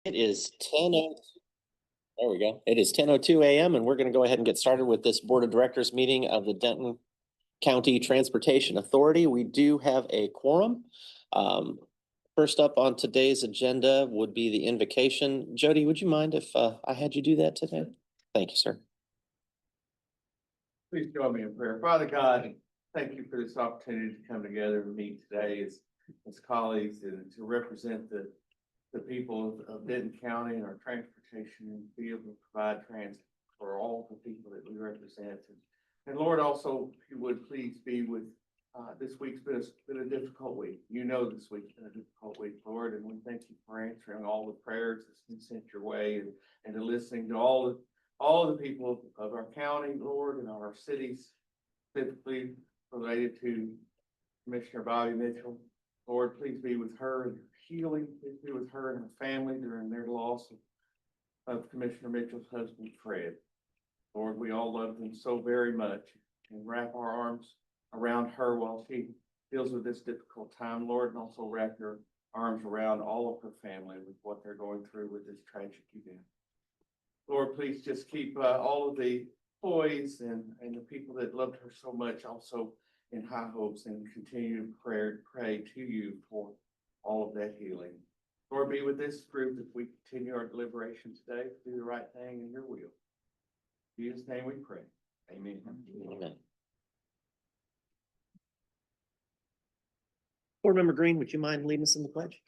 It is 10:02. There we go. It is 10:02 a.m. and we're going to go ahead and get started with this Board of Directors meeting of the Denton County Transportation Authority. We do have a quorum. First up on today's agenda would be the invocation. Jody, would you mind if I had you do that today? Thank you, sir. Please join me in prayer. Father God, thank you for this opportunity to come together and meet today as colleagues and to represent the people of Denton County and our transportation and be able to provide transit for all the people that we represent. And Lord, also, if you would please be with this week's been a difficult week. You know this week's been a difficult week, Lord, and we thank you for answering all the prayers that's been sent your way and to listening to all the people of our county, Lord, and our cities, specifically related to Commissioner Bobby Mitchell. Lord, please be with her and her healing. Please be with her and her family during their loss of Commissioner Mitchell's husband, Fred. Lord, we all love them so very much and wrap our arms around her while she deals with this difficult time, Lord, and also wrap your arms around all of her family with what they're going through with this tragic event. Lord, please just keep all of the employees and the people that loved her so much also in high hopes and continue to pray to you for all of that healing. Lord, be with this group as we continue our deliberation today to do the right thing in your will. In Jesus' name we pray. Amen. Amen. Board Member Green, would you mind leading us in the pledge?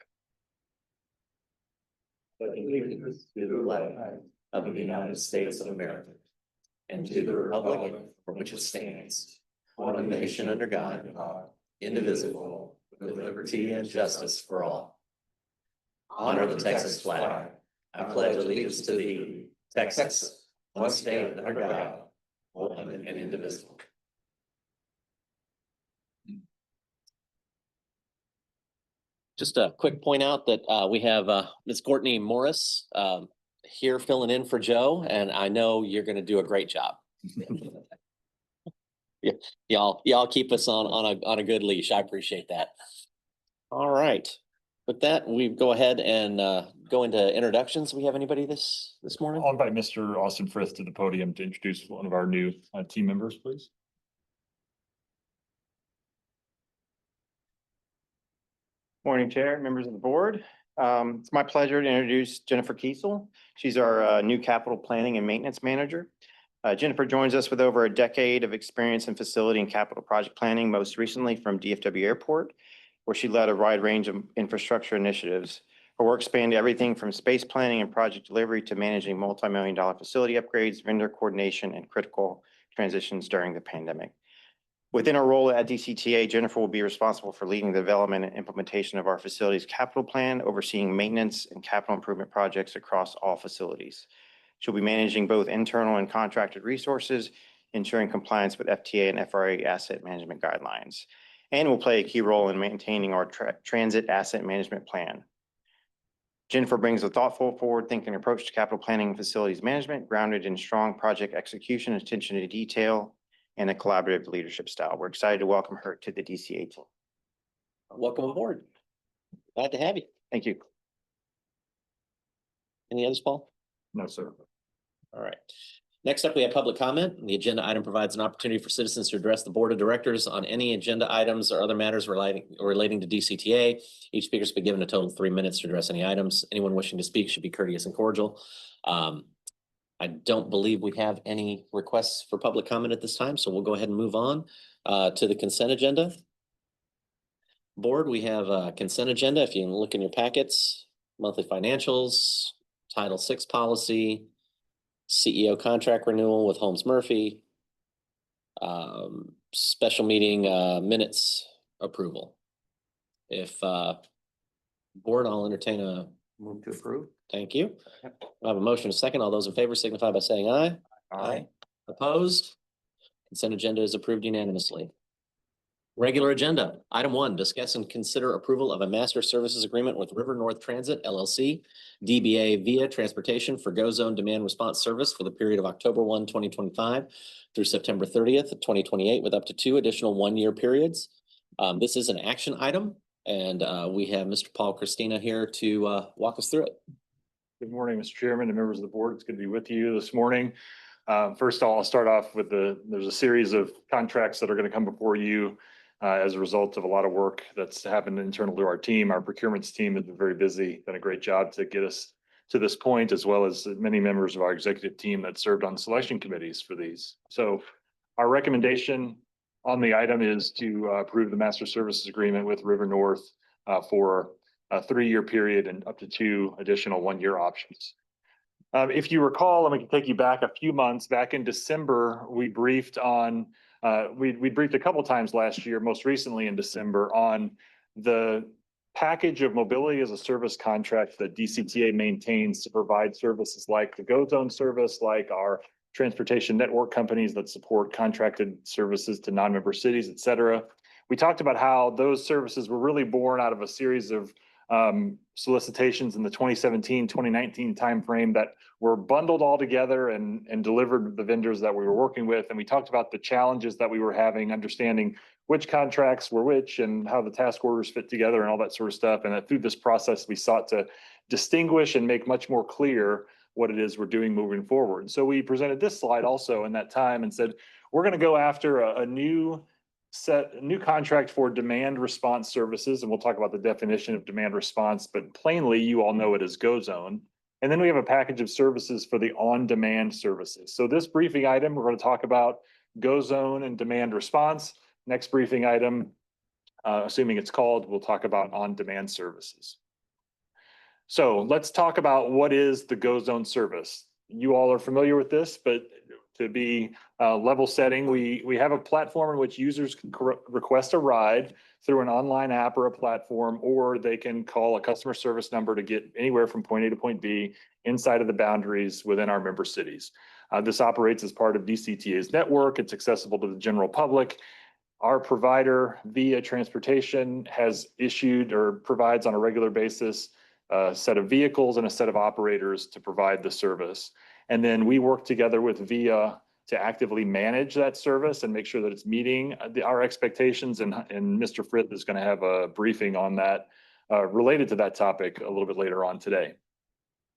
Allegiance to the flag of the United States of America and to the republic for which it stands, one nation under God, indivisible, with liberty and justice for all. Honor the Texas flag. I pledge allegiance to thee, Texas, one state under God, one and indivisible. Just a quick point out that we have Ms. Courtney Morris here filling in for Joe, and I know you're going to do a great job. Yeah, y'all keep us on a good leash. I appreciate that. All right. With that, we go ahead and go into introductions. We have anybody this morning? I'll invite Mr. Austin Frith to the podium to introduce one of our new team members, please. Morning, Chair, members of the board. It's my pleasure to introduce Jennifer Kiesel. She's our new capital planning and maintenance manager. Jennifer joins us with over a decade of experience in facility and capital project planning, most recently from DFW Airport, where she led a wide range of infrastructure initiatives. Her work spanned everything from space planning and project delivery to managing multi-million-dollar facility upgrades, vendor coordination, and critical transitions during the pandemic. Within her role at DCTA, Jennifer will be responsible for leading the development and implementation of our facilities capital plan, overseeing maintenance and capital improvement projects across all facilities. She'll be managing both internal and contracted resources, ensuring compliance with FTA and FRA asset management guidelines, and will play a key role in maintaining our transit asset management plan. Jennifer brings a thoughtful, forward-thinking approach to capital planning and facilities management, grounded in strong project execution, attention to detail, and a collaborative leadership style. We're excited to welcome her to the DCA team. Welcome aboard. Glad to have you. Thank you. Any others, Paul? No, sir. All right. Next up, we have public comment. The agenda item provides an opportunity for citizens to address the board of directors on any agenda items or other matters relating to DCTA. Each speaker has been given a total of 3 minutes to address any items. Anyone wishing to speak should be courteous and cordial. I don't believe we have any requests for public comment at this time, so we'll go ahead and move on to the consent agenda. Board, we have a consent agenda. If you can look in your packets, monthly financials, Title VI policy, CEO contract renewal with Holmes Murphy, special meeting minutes approval. If board, I'll entertain a Move to approve. thank you. I have a motion and a second. All those in favor signify by saying aye. Aye. Opposed? Consent agenda is approved unanimously. Regular agenda. Item 1, discuss and consider approval of a master services agreement with River North Transit LLC, DBA Via Transportation for Go Zone Demand Response Service for the period of October 1, 2025 through September 30th, 2028, with up to 2 additional 1-year periods. This is an action item, and we have Mr. Paul Christina here to walk us through it. Good morning, Mr. Chairman and members of the board. It's good to be with you this morning. First of all, I'll start off with there's a series of contracts that are going to come before you as a result of a lot of work that's happened internal to our team. Our procurements team has been very busy, done a great job to get us to this point, as well as many members of our executive team that served on the selection committees for these. So our recommendation on the item is to approve the master services agreement with River North for a 3-year period and up to 2 additional 1-year options. If you recall, let me take you back a few months. Back in December, we briefed on, we briefed a couple times last year, most recently in December, on the package of mobility as a service contract that DCTA maintains to provide services like the Go Zone service, like our transportation network companies that support contracted services to non-member cities, et cetera. We talked about how those services were really born out of a series of solicitations in the 2017, 2019 timeframe that were bundled all together and delivered to the vendors that we were working with. And we talked about the challenges that we were having, understanding which contracts were which and how the task orders fit together and all that sort of stuff. And that through this process, we sought to distinguish and make much more clear what it is we're doing moving forward. So we presented this slide also in that time and said, we're going to go after a new contract for demand response services. And we'll talk about the definition of demand response, but plainly you all know it as Go Zone. And then we have a package of services for the on-demand services. So this briefing item, we're going to talk about Go Zone and demand response. Next briefing item, assuming it's called, we'll talk about on-demand services. So let's talk about what is the Go Zone service. You all are familiar with this, but to be level setting, we have a platform in which users can request a ride through an online app or a platform, or they can call a customer service number to get anywhere from point A to point B inside of the boundaries within our member cities. This operates as part of DCTA's network. It's accessible to the general public. Our provider, Via Transportation, has issued or provides on a regular basis a set of vehicles and a set of operators to provide the service. And then we work together with Via to actively manage that service and make sure that it's meeting our expectations. And Mr. Frith is going to have a briefing on that related to that topic a little bit later on today.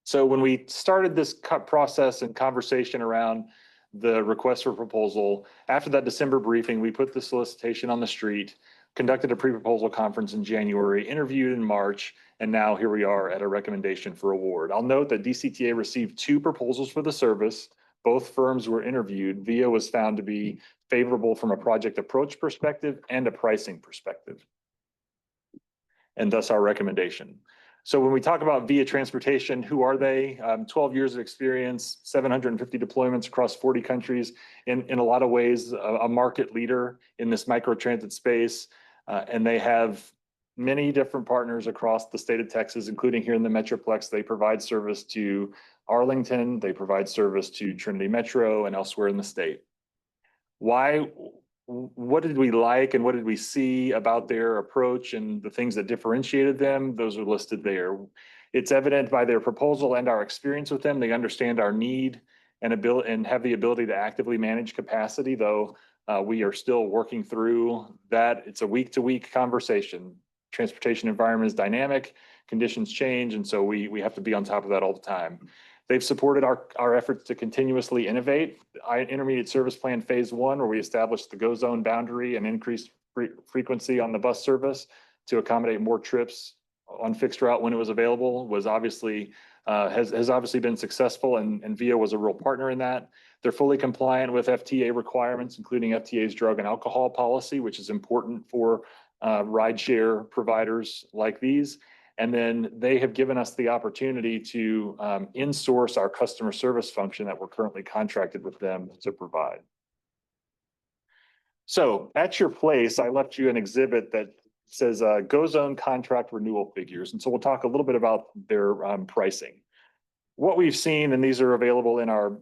So when we started this process and conversation around the request for proposal, after that December briefing, we put the solicitation on the street, conducted a pre-proposal conference in January, interviewed in March, and now here we are at a recommendation for award. I'll note that DCTA received 2 proposals for the service. Both firms were interviewed. Via was found to be favorable from a project approach perspective and a pricing perspective, and thus our recommendation. So when we talk about Via Transportation, who are they? 12 years of experience, 750 deployments across 40 countries, in a lot of ways, a market leader in this microtransit space. And they have many different partners across the state of Texas, including here in the Metroplex. They provide service to Arlington, they provide service to Trinity Metro and elsewhere in the state. What did we like and what did we see about their approach and the things that differentiated them? Those are listed there. It's evident by their proposal and our experience with them. They understand our need and have the ability to actively manage capacity, though we are still working through that. It's a week-to-week conversation. Transportation environment is dynamic, conditions change, and so we have to be on top of that all the time. They've supported our efforts to continuously innovate. Intermediate Service Plan Phase 1, where we established the Go Zone boundary and increased frequency on the bus service to accommodate more trips on fixed route when it was available, was obviously has obviously been successful, and Via was a real partner in that. They're fully compliant with FTA requirements, including FTA's drug and alcohol policy, which is important for rideshare providers like these. And then they have given us the opportunity to insource our customer service function that we're currently contracted with them to provide. So at your place, I left you an exhibit that says Go Zone contract renewal figures. And so we'll talk a little bit about their pricing. What we've seen, and these are available in our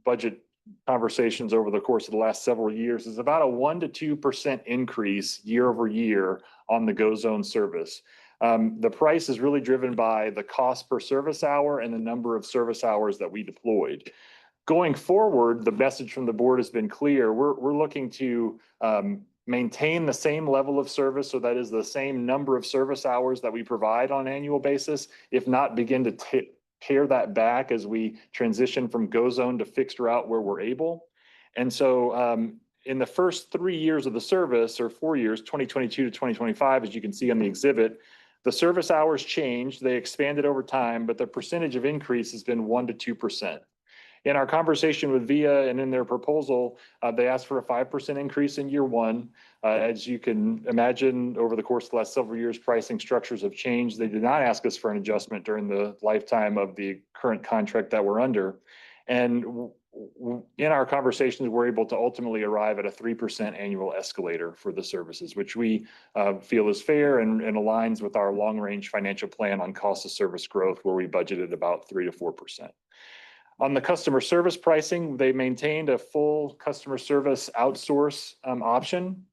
budget conversations over the course of the last several years, is about a 1 to 2% increase year over year on the Go Zone service. The price is really driven by the cost per service hour and the number of service hours that we deployed. Going forward, the message from the board has been clear. We're looking to maintain the same level of service, so that is the same number of service hours that we provide on an annual basis, if not begin to pare that back as we transition from go zone to fixed route where we're able. And so in the first 3 years of the service, or 4 years, 2022 to 2025, as you can see on the exhibit, the service hours changed, they expanded over time, but the percentage of increase has been 1 to 2%. In our conversation with VIA and in their proposal, they asked for a 5% increase in year one. As you can imagine, over the course of the last several years, pricing structures have changed. They did not ask us for an adjustment during the lifetime of the current contract that we're under. And in our conversations, we're able to ultimately arrive at a 3% annual escalator for the services, which we feel is fair and aligns with our long-range financial plan on cost of service growth, where we budgeted about 3 to 4%. On the customer service pricing, they maintained a full customer service outsource option,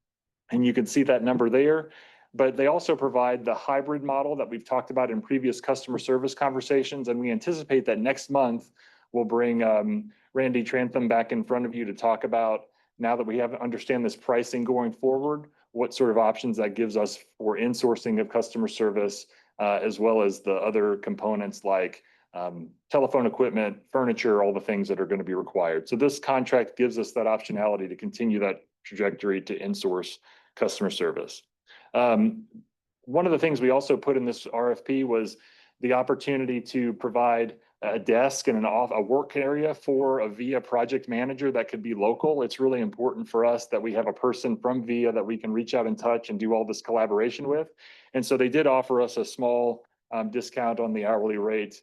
and you can see that number there. But they also provide the hybrid model that we've talked about in previous customer service conversations, and we anticipate that next month we'll bring Randy Trantham back in front of you to talk about, now that we understand this pricing going forward, what sort of options that gives us for insourcing of customer service, as well as the other components like telephone equipment, furniture, all the things that are going to be required. So this contract gives us that optionality to continue that trajectory to insource customer service. One of the things we also put in this RFP was the opportunity to provide a desk and a work area for a VIA project manager that could be local. It's really important for us that we have a person from VIA that we can reach out and touch and do all this collaboration with. And so they did offer us a small discount on the hourly rate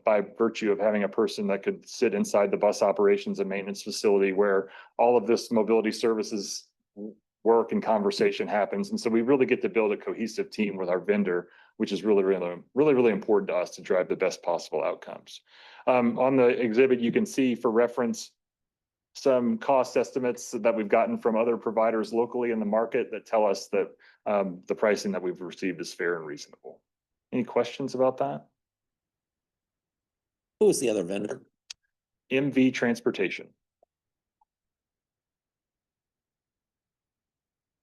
by virtue of having a person that could sit inside the bus operations and maintenance facility where all of this mobility services work and conversation happens. And so we really get to build a cohesive team with our vendor, which is really important to us to drive the best possible outcomes. On the exhibit, you can see for reference some cost estimates that we've gotten from other providers locally in the market that tell us that the pricing that we've received is fair and reasonable. Any questions about that? Who is the other vendor? MV Transportation.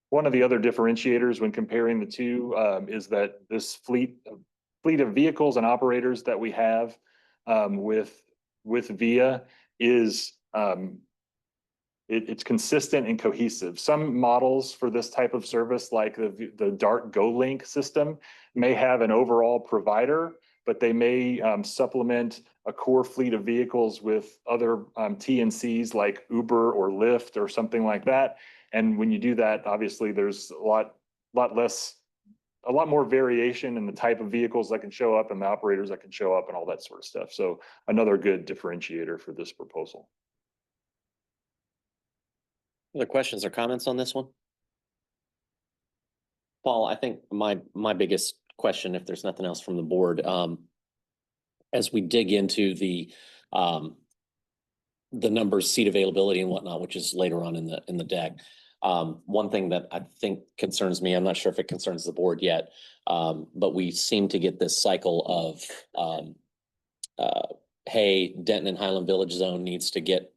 One of the other differentiators when comparing the two is that this fleet of vehicles and operators that we have with VIA is it's consistent and cohesive. Some models for this type of service, like the DART GoLink system, may have an overall provider, but they may supplement a core fleet of vehicles with other TNCs like Uber or Lyft or something like that. And when you do that, obviously there's a lot more variation in the type of vehicles that can show up and the operators that can show up and all that sort of stuff. So another good differentiator for this proposal. Other questions or comments on this one? Paul, I think my biggest question, if there's nothing else from the board, as we dig into the numbers, seat availability and whatnot, which is later on in the deck. One thing that I think concerns me, I'm not sure if it concerns the board yet, but we seem to get this cycle of, hey, Denton and Highland Village Zone needs to get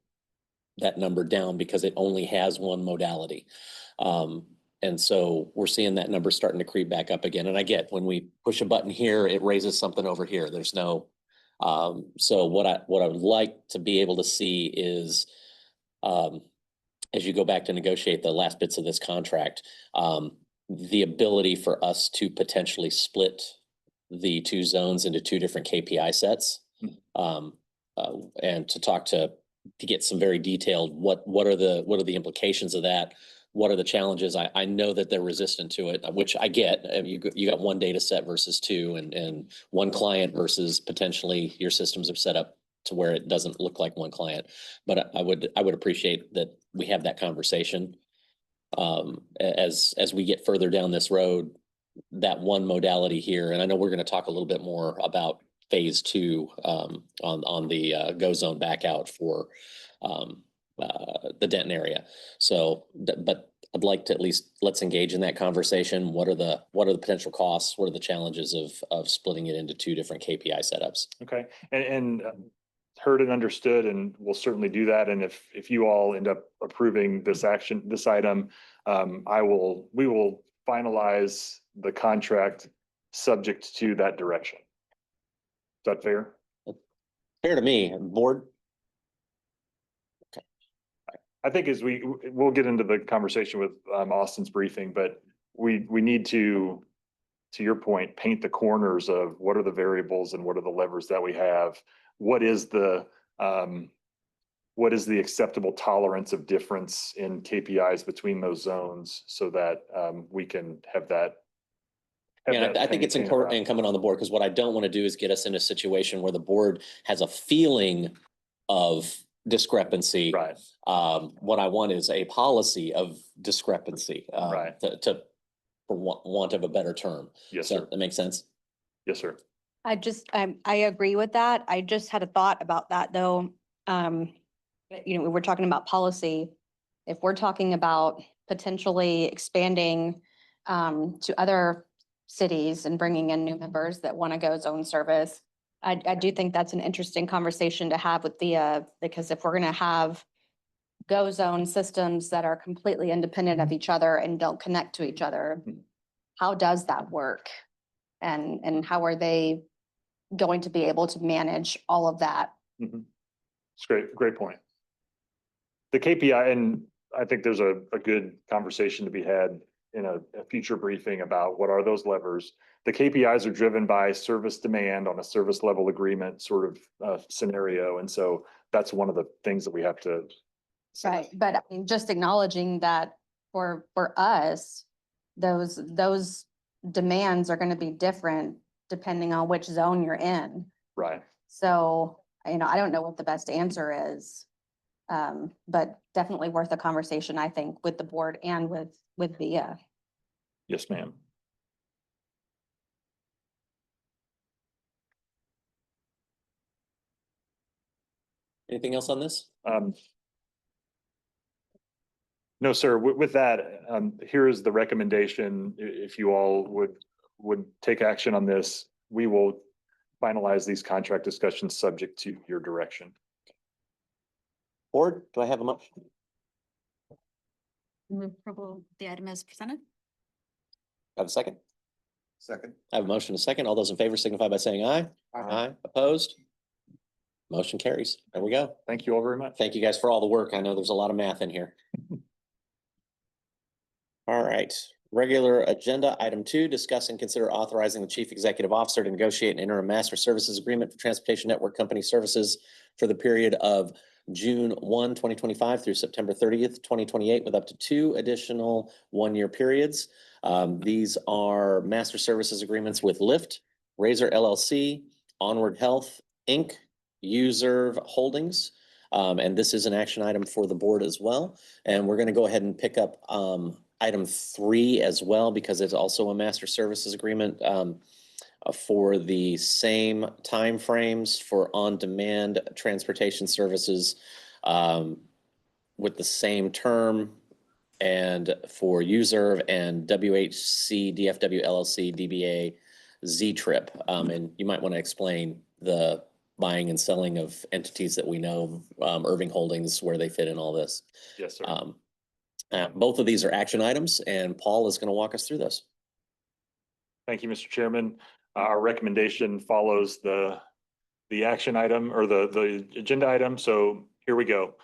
that number down because it only has one modality. And so we're seeing that number starting to creep back up again. And I get when we push a button here, it raises something over here. There's no, so what I would like to be able to see is, as you go back to negotiate the last bits of this contract, the ability for us to potentially split the two zones into two different KPI sets, and to talk to get some very detailed, what are the implications of that? What are the challenges? I know that they're resistant to it, which I get. You got one data set versus two, and one client versus potentially your systems are set up to where it doesn't look like one client. But I would appreciate that we have that conversation as we get further down this road. That one modality here, and I know we're going to talk a little bit more about phase two on the go zone back out for the Denton area. So, but I'd like to at least let's engage in that conversation. What are the potential costs? What are the challenges of splitting it into two different KPI setups? Okay, and heard and understood, and we'll certainly do that. And if you all end up approving this item, we will finalize the contract subject to that direction. Is that fair? Fair to me, board. I think as we'll get into the conversation with Austin's briefing, but we need to your point, paint the corners of what are the variables and what are the levers that we have. What is the acceptable tolerance of difference in KPIs between those zones so that we can have that. Yeah, I think it's important and coming on the board, because what I don't want to do is get us in a situation where the board has a feeling of discrepancy. Right. What I want is a policy of discrepancy, Right. For want of a better term. Yes, So sir. that makes sense. Yes, sir. I agree with that. I just had a thought about that though. We're talking about policy. If we're talking about potentially expanding to other cities and bringing in new members that want to go zone service, I do think that's an interesting conversation to have with because if we're going to have go zone systems that are completely independent of each other and don't connect to each other, how does that work? And how are they going to be able to manage all of that? It's great point. The KPI, and I think there's a good conversation to be had in a future briefing about what are those levers. The KPIs are driven by service demand on a service level agreement sort of scenario. And so that's one of the things that we have to. Right, but I mean, just acknowledging that for us, those demands are gonna be different depending on which zone you're in. Right. So, I don't know what the best answer is. But definitely worth a conversation, I think, with the board and with VIA. Yes, ma'am. Anything else on this? No, sir. With that, here is the recommendation. If you all would take action on this, we will finalize these contract discussions subject to your direction. Board, do I have a motion? Move approval of the item as presented. Have a second? Second. I have a motion and a second. All those in favor signify by saying aye. Aye. Opposed? Motion carries. There we go. Thank you all very much. Thank you guys for all the work. I know there's a lot of math in here. All right, regular agenda, item 2, discuss and consider authorizing the chief executive officer to negotiate an interim master services agreement for transportation network company services for the period of June 1, 2025 through September 30th, 2028, with up to 2 additional 1-year periods. These are master services agreements with Lyft, Razor LLC, Onward Health, Inc., Userve Holdings. And this is an action item for the board as well. And we're going to go ahead and pick up item 3 as well, because it's also a master services agreement for the same timeframes for on-demand transportation services with the same term, and for Userve and WHC, DFW LLC, DBA, Z-Trip. And you might want to explain the buying and selling of entities that we know, Irving Holdings, where they fit in all this. Yes, sir. Both of these are action items, and Paul is going to walk us through those. Thank you, Mr. Chairman. Our recommendation follows the action item or the agenda item. So here we go.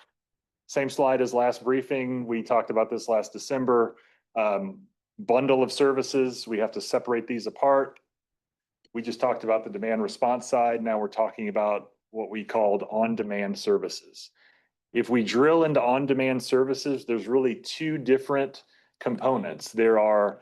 Same slide as last briefing. We talked about this last December. Bundle of services. We have to separate these apart. We just talked about the demand response side. Now we're talking about what we called on-demand services. If we drill into on-demand services, there's really 2 different components. There are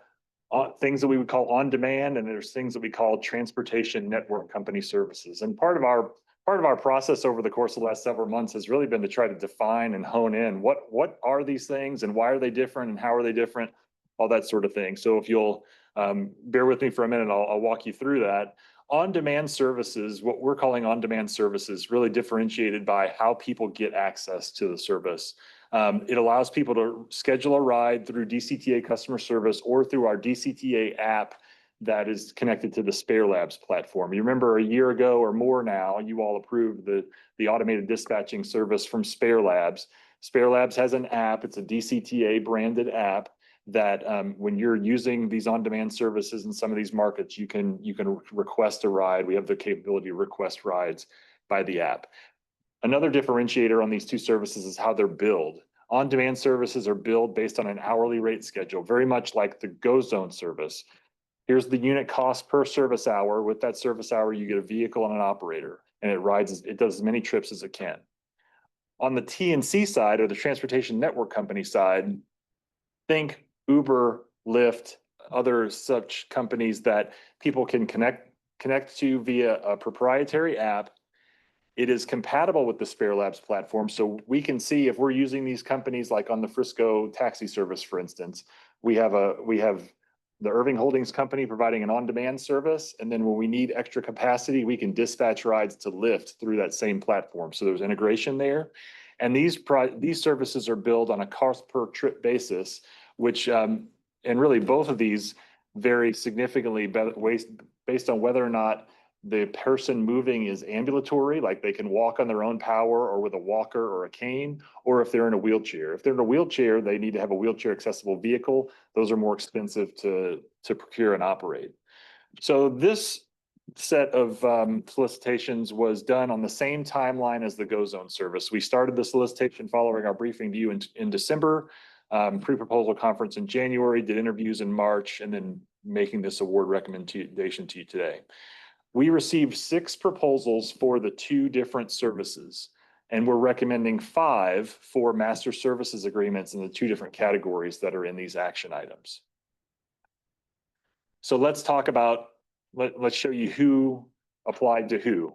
things that we would call on-demand, and there's things that we call transportation network company services. And part of our process over the course of the last several months has really been to try to define and hone in what are these things and why are they different and how are they different, all that sort of thing. So if you'll bear with me for a minute, I'll walk you through that. On-demand services, what we're calling on-demand services, really differentiated by how people get access to the service. It allows people to schedule a ride through DCTA customer service or through our DCTA app that is connected to the Spare Labs platform. You remember a year ago or more now, you all approved the automated dispatching service from Spare Labs. Spare Labs has an app. It's a DCTA branded app that when you're using these on-demand services in some of these markets, you can request a ride. We have the capability to request rides by the app. Another differentiator on these two services is how they're billed. On-demand services are billed based on an hourly rate schedule, very much like the GoZone service. Here's the unit cost per service hour. With that service hour, you get a vehicle and an operator, and it does as many trips as it can. On the T&C side, or the transportation network company side, think Uber, Lyft, other such companies that people can connect to via a proprietary app. It is compatible with the Spare Labs platform, so we can see if we're using these companies, like on the Frisco taxi service, for instance. We have the Irving Holdings company providing an on-demand service, and then when we need extra capacity, we can dispatch rides to Lyft through that same platform. So there's integration there. And these services are billed on a cost per trip basis, which, and really both of these vary significantly based on whether or not the person moving is ambulatory, like they can walk on their own power or with a walker or a cane, or if they're in a wheelchair. If they're in a wheelchair, they need to have a wheelchair accessible vehicle. Those are more expensive to procure and operate. So this set of solicitations was done on the same timeline as the GoZone service. We started the solicitation following our briefing to you in December, pre-proposal conference in January, did interviews in March, and then making this award recommendation to you today. We received 6 proposals for the 2 different services, and we're recommending 5 for master services agreements in the 2 different categories that are in these action items. So let's talk about, let's show you who applied to who.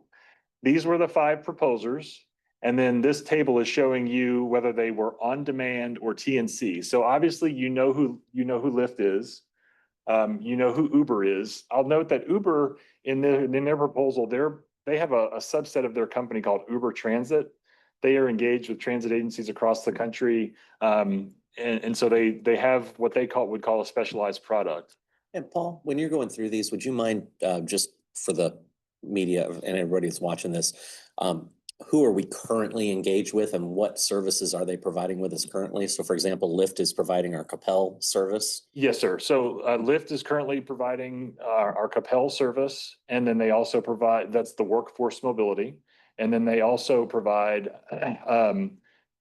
These were the 5 proposers, and then this table is showing you whether they were on demand or T&C. So obviously you know who Lyft is. You know who Uber is. I'll note that Uber in their proposal, they have a subset of their company called Uber Transit. They are engaged with transit agencies across the country. And so they have what they would call a specialized product. And Paul, when you're going through these, would you mind, just for the media and everybody that's watching this, who are we currently engaged with and what services are they providing with us currently? So for example, Lyft is providing our Capel service. Yes, sir. So Lyft is currently providing our Capel service, and then they also provide, that's the workforce mobility. And then they also provide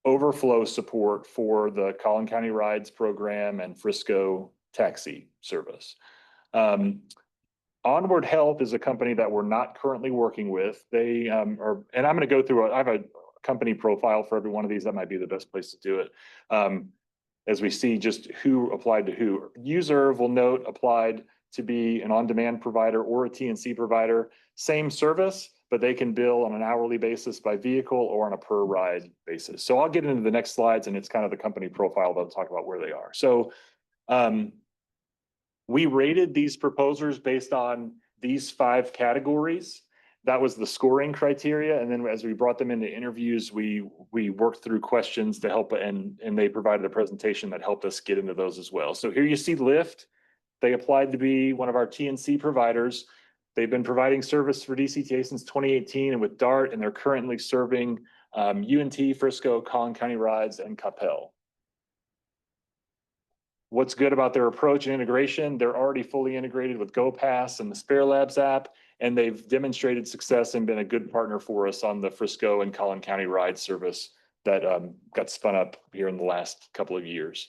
overflow support for the Collin County Rides program and Frisco taxi service. Onward Health is a company that we're not currently working with. They are, and I'm going to go through, I have a company profile for every one of these. That might be the best place to do it. As we see just who applied to who. User will note applied to be an on-demand provider or a T&C provider. Same service, but they can bill on an hourly basis by vehicle or on a per ride basis. So I'll get into the next slides, and it's kind of the company profile that'll talk about where they are. So we rated these proposers based on these 5 categories. That was the scoring criteria. And then as we brought them into interviews, we worked through questions to help, and they provided a presentation that helped us get into those as well. So here you see Lyft. They applied to be one of our T&C providers. They've been providing service for DCTA since 2018 and with DART, and they're currently serving UNT, Frisco, Collin County Rides, and Capel. What's good about their approach and integration? They're already fully integrated with GoPass and the Spare Labs app, and they've demonstrated success and been a good partner for us on the Frisco and Collin County Ride service that got spun up here in the last couple of years.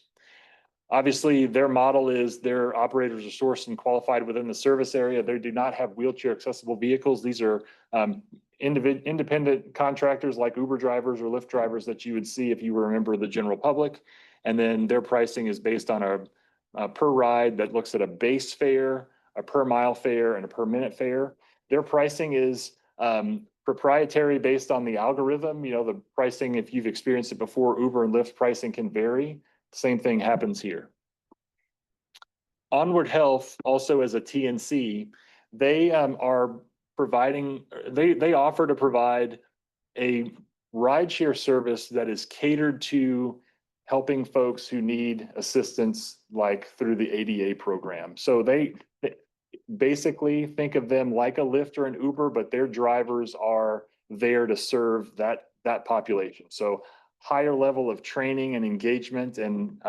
Obviously, their model is their operators are sourced and qualified within the service area. They do not have wheelchair accessible vehicles. These are independent contractors like Uber drivers or Lyft drivers that you would see if you were a member of the general public. And then their pricing is based on a per ride that looks at a base fare, a per mile fare, and a per minute fare. Their pricing is proprietary based on the algorithm. You know, the pricing, if you've experienced it before, Uber and Lyft pricing can vary. Same thing happens here. Onward Health, also as a T&C, they are providing, they offer to provide a rideshare service that is catered to helping folks who need assistance, like through the ADA program. So they basically think of them like a Lyft or an Uber, but their drivers are there to serve that population. So higher level of training and engagement and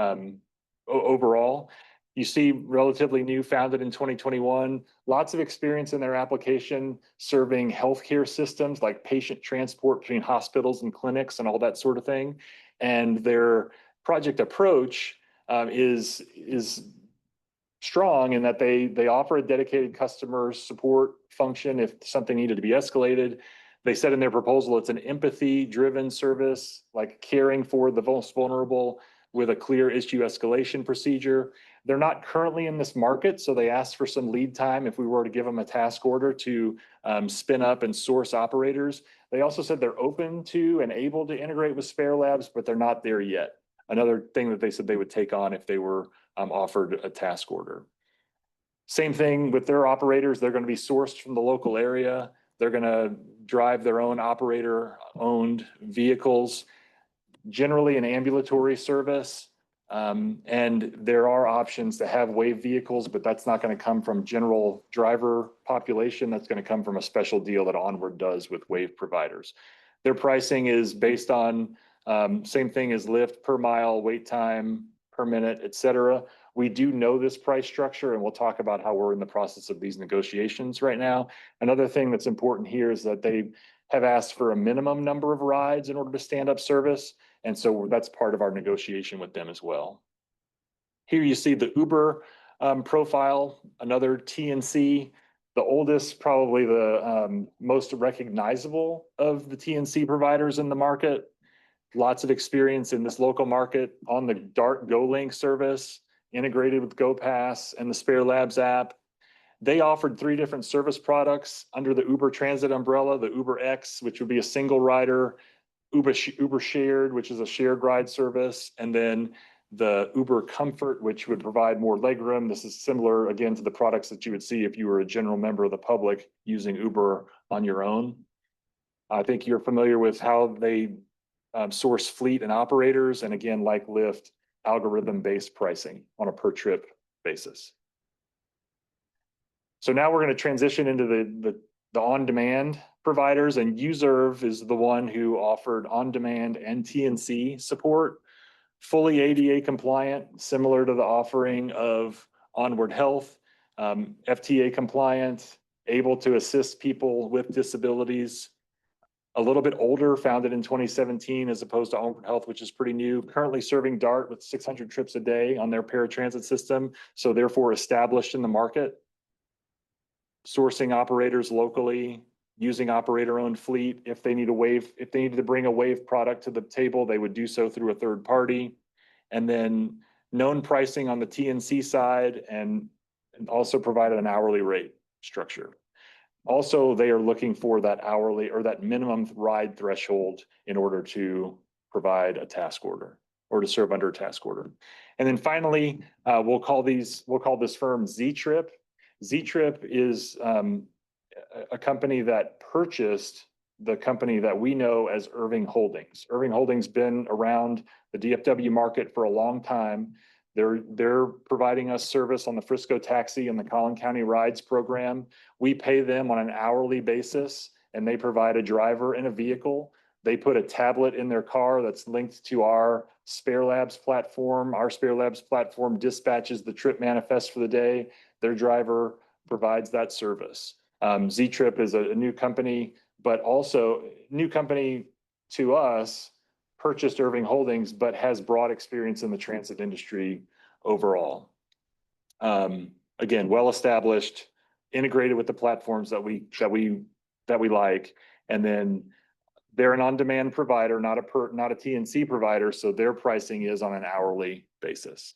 overall. You see relatively new, founded in 2021, lots of experience in their application, serving healthcare systems like patient transport between hospitals and clinics and all that sort of thing. And their project approach is strong in that they offer a dedicated customer support function if something needed to be escalated. They said in their proposal, it's an empathy-driven service, like caring for the most vulnerable with a clear issue escalation procedure. They're not currently in this market, so they asked for some lead time if we were to give them a task order to spin up and source operators. They also said they're open to and able to integrate with Spare Labs, but they're not there yet. Another thing that they said they would take on if they were offered a task order. Same thing with their operators. They're going to be sourced from the local area. They're going to drive their own operator-owned vehicles, generally an ambulatory service. And there are options to have WAVE vehicles, but that's not going to come from general driver population. That's going to come from a special deal that Onward does with WAVE providers. Their pricing is based on same thing as Lyft, per mile, wait time, per minute, et cetera. We do know this price structure, and we'll talk about how we're in the process of these negotiations right now. Another thing that's important here is that they have asked for a minimum number of rides in order to stand up service. And so that's part of our negotiation with them as well. Here you see the Uber profile, another TNC, the oldest, probably the most recognizable of the TNC providers in the market. Lots of experience in this local market on the DART GoLink service, integrated with GoPass and the Spare Labs app. They offered 3 different service products under the Uber Transit umbrella, the Uber X, which would be a single rider, Uber Shared, which is a shared ride service, and then the Uber Comfort, which would provide more legroom. This is similar, again, to the products that you would see if you were a general member of the public using Uber on your own. I think you're familiar with how they source fleet and operators, and again, like Lyft, algorithm-based pricing on a per trip basis. So now we're going to transition into the on-demand providers, and Userve is the one who offered on-demand and TNC support, fully ADA compliant, similar to the offering of Onward Health, FTA compliant, able to assist people with disabilities. A little bit older, founded in 2017, as opposed to Onward Health, which is pretty new. Currently serving DART with 600 trips a day on their paratransit system, so therefore established in the market. Sourcing operators locally, using operator-owned fleet. If they need if they needed to bring a WAVE product to the table, they would do so through a third party. And then known pricing on the TNC side, and also provided an hourly rate structure. Also, they are looking for that hourly or that minimum ride threshold in order to provide a task order or to serve under a task order. And then finally, we'll call this firm Z-Trip. Z-Trip is a company that purchased the company that we know as Irving Holdings. Irving Holdings been around the DFW market for a long time. They're providing us service on the Frisco Taxi and the Collin County Rides program. We pay them on an hourly basis, and they provide a driver and a vehicle. They put a tablet in their car that's linked to our Spare Labs platform. Our Spare Labs platform dispatches the trip manifest for the day. Their driver provides that service. Z-Trip is a new company, but also new company to us, purchased Irving Holdings, but has broad experience in the transit industry overall. Again, well-established, integrated with the platforms that we like, and then they're an on-demand provider, not a TNC provider, so their pricing is on an hourly basis.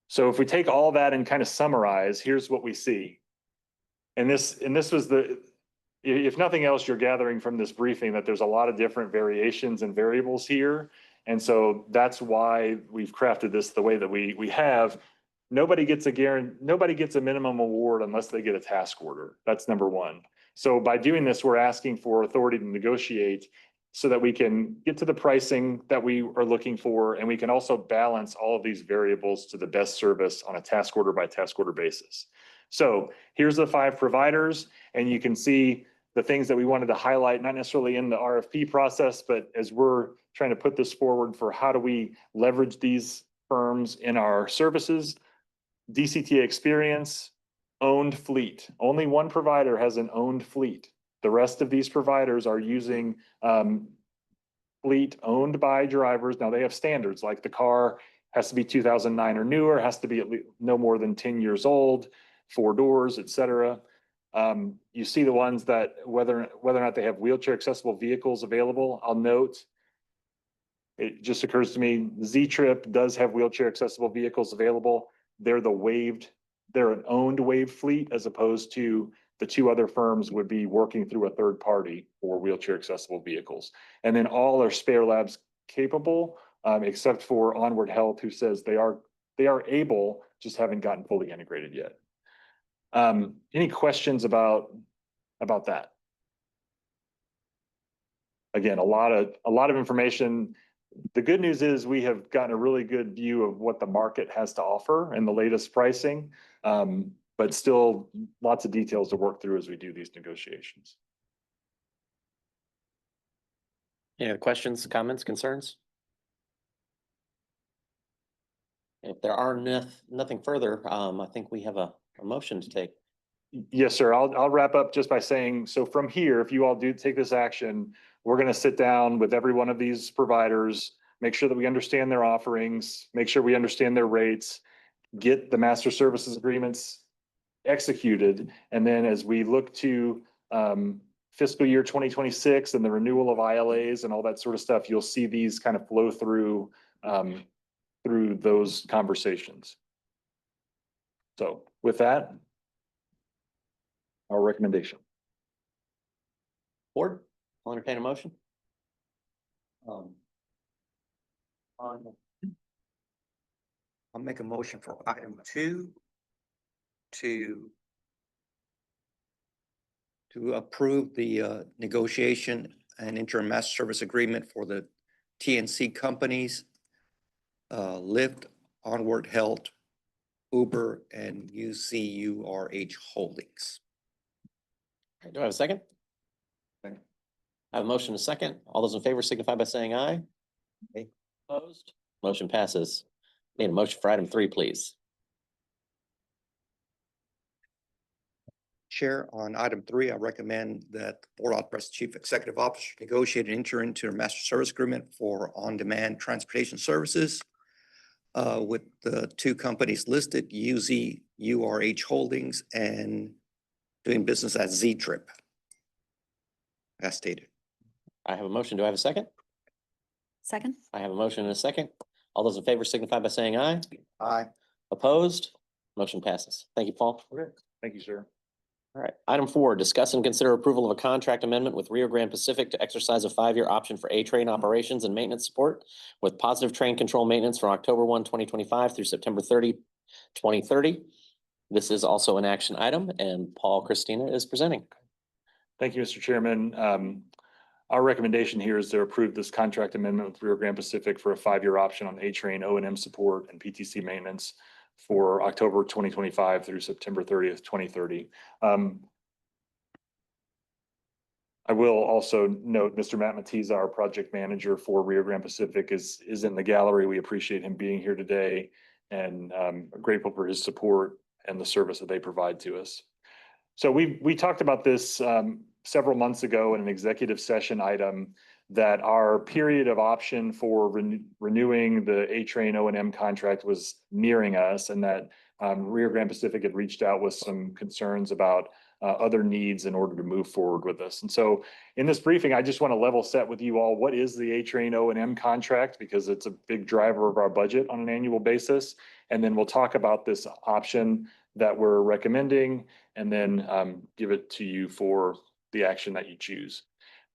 So if we take all that and kind of summarize, here's what we see. And this was if nothing else, you're gathering from this briefing that there's a lot of different variations and variables here. And so that's why we've crafted this the way that we have. Nobody gets a minimum award unless they get a task order. That's number one. So by doing this, we're asking for authority to negotiate so that we can get to the pricing that we are looking for, and we can also balance all of these variables to the best service on a task order by task order basis. So here's the 5 providers, and you can see the things that we wanted to highlight, not necessarily in the RFP process, but as we're trying to put this forward for how do we leverage these firms in our services, DCTA experience, owned fleet. Only one provider has an owned fleet. The rest of these providers are using fleet owned by drivers. Now they have standards, like the car has to be 2009 or newer, has to be at least no more than 10 years old, 4 doors, et cetera. You see the ones that whether or not they have wheelchair accessible vehicles available. I'll note, it just occurs to me, Z-Trip does have wheelchair accessible vehicles available. They're an owned waived fleet, as opposed to the 2 other firms would be working through a third party for wheelchair accessible vehicles. And then all are spare labs capable, except for Onward Health, who says they are able, just haven't gotten fully integrated yet. Any questions about that? Again, a lot of information. The good news is we have gotten a really good view of what the market has to offer and the latest pricing, but still lots of details to work through as we do these negotiations. Any other questions, comments, concerns? If there are nothing further, I think we have a motion to take. Yes, sir. I'll wrap up just by saying, so from here, if you all do take this action, we're going to sit down with every one of these providers, make sure that we understand their offerings, make sure we understand their rates, get the master services agreements executed. And then as we look to fiscal year 2026 and the renewal of ILAs and all that sort of stuff, you'll see these kind of flow through those conversations. So with that, our recommendation. Board, I'll entertain a motion. I'll make a motion for item 2 to approve the negotiation and interim master service agreement for the TNC companies, Lyft, Onward Health, Uber, and UCURH Holdings. Do I have a second? Second. I have a motion and a second. All those in favor signify by saying aye. Aye. Opposed? Motion passes. Need a motion for item 3, please. Chair, on item 3, I recommend that the board authorize the chief executive officer to negotiate and enter into a master service agreement for on-demand transportation services with the 2 companies listed, UZURH Holdings and doing business as Z-Trip, as stated. I have a motion. Do I have a second? Second? I have a motion and a second. All those in favor signify by saying aye. Aye. Opposed? Motion passes. Thank you, Paul. Okay. Thank you, sir. All right. Item 4, discuss and consider approval of a contract amendment with Rio Grande Pacific to exercise a 5-year option for A-Train operations and maintenance support with Positive Train Control Maintenance from October 1, 2025 through September 30, 2030. This is also an action item, and Paul Christina is presenting. Thank you, Mr. Chairman. Our recommendation here is to approve this contract amendment with Rio Grande Pacific for a 5-year option on A-Train O&M support and PTC maintenance for October 2025 through September 30th, 2030. I will also note Mr. Matt Matiza, our project manager for Rio Grande Pacific, is in the gallery. We appreciate him being here today and grateful for his support and the service that they provide to us. So we talked about this several months ago in an executive session item, that our period of option for renewing the A-Train O&M contract was nearing us, and that Rio Grande Pacific had reached out with some concerns about other needs in order to move forward with this. And so in this briefing, I just want to level set with you all, what is the A-Train O&M contract, because it's a big driver of our budget on an annual basis. And then we'll talk about this option that we're recommending, and then give it to you for the action that you choose.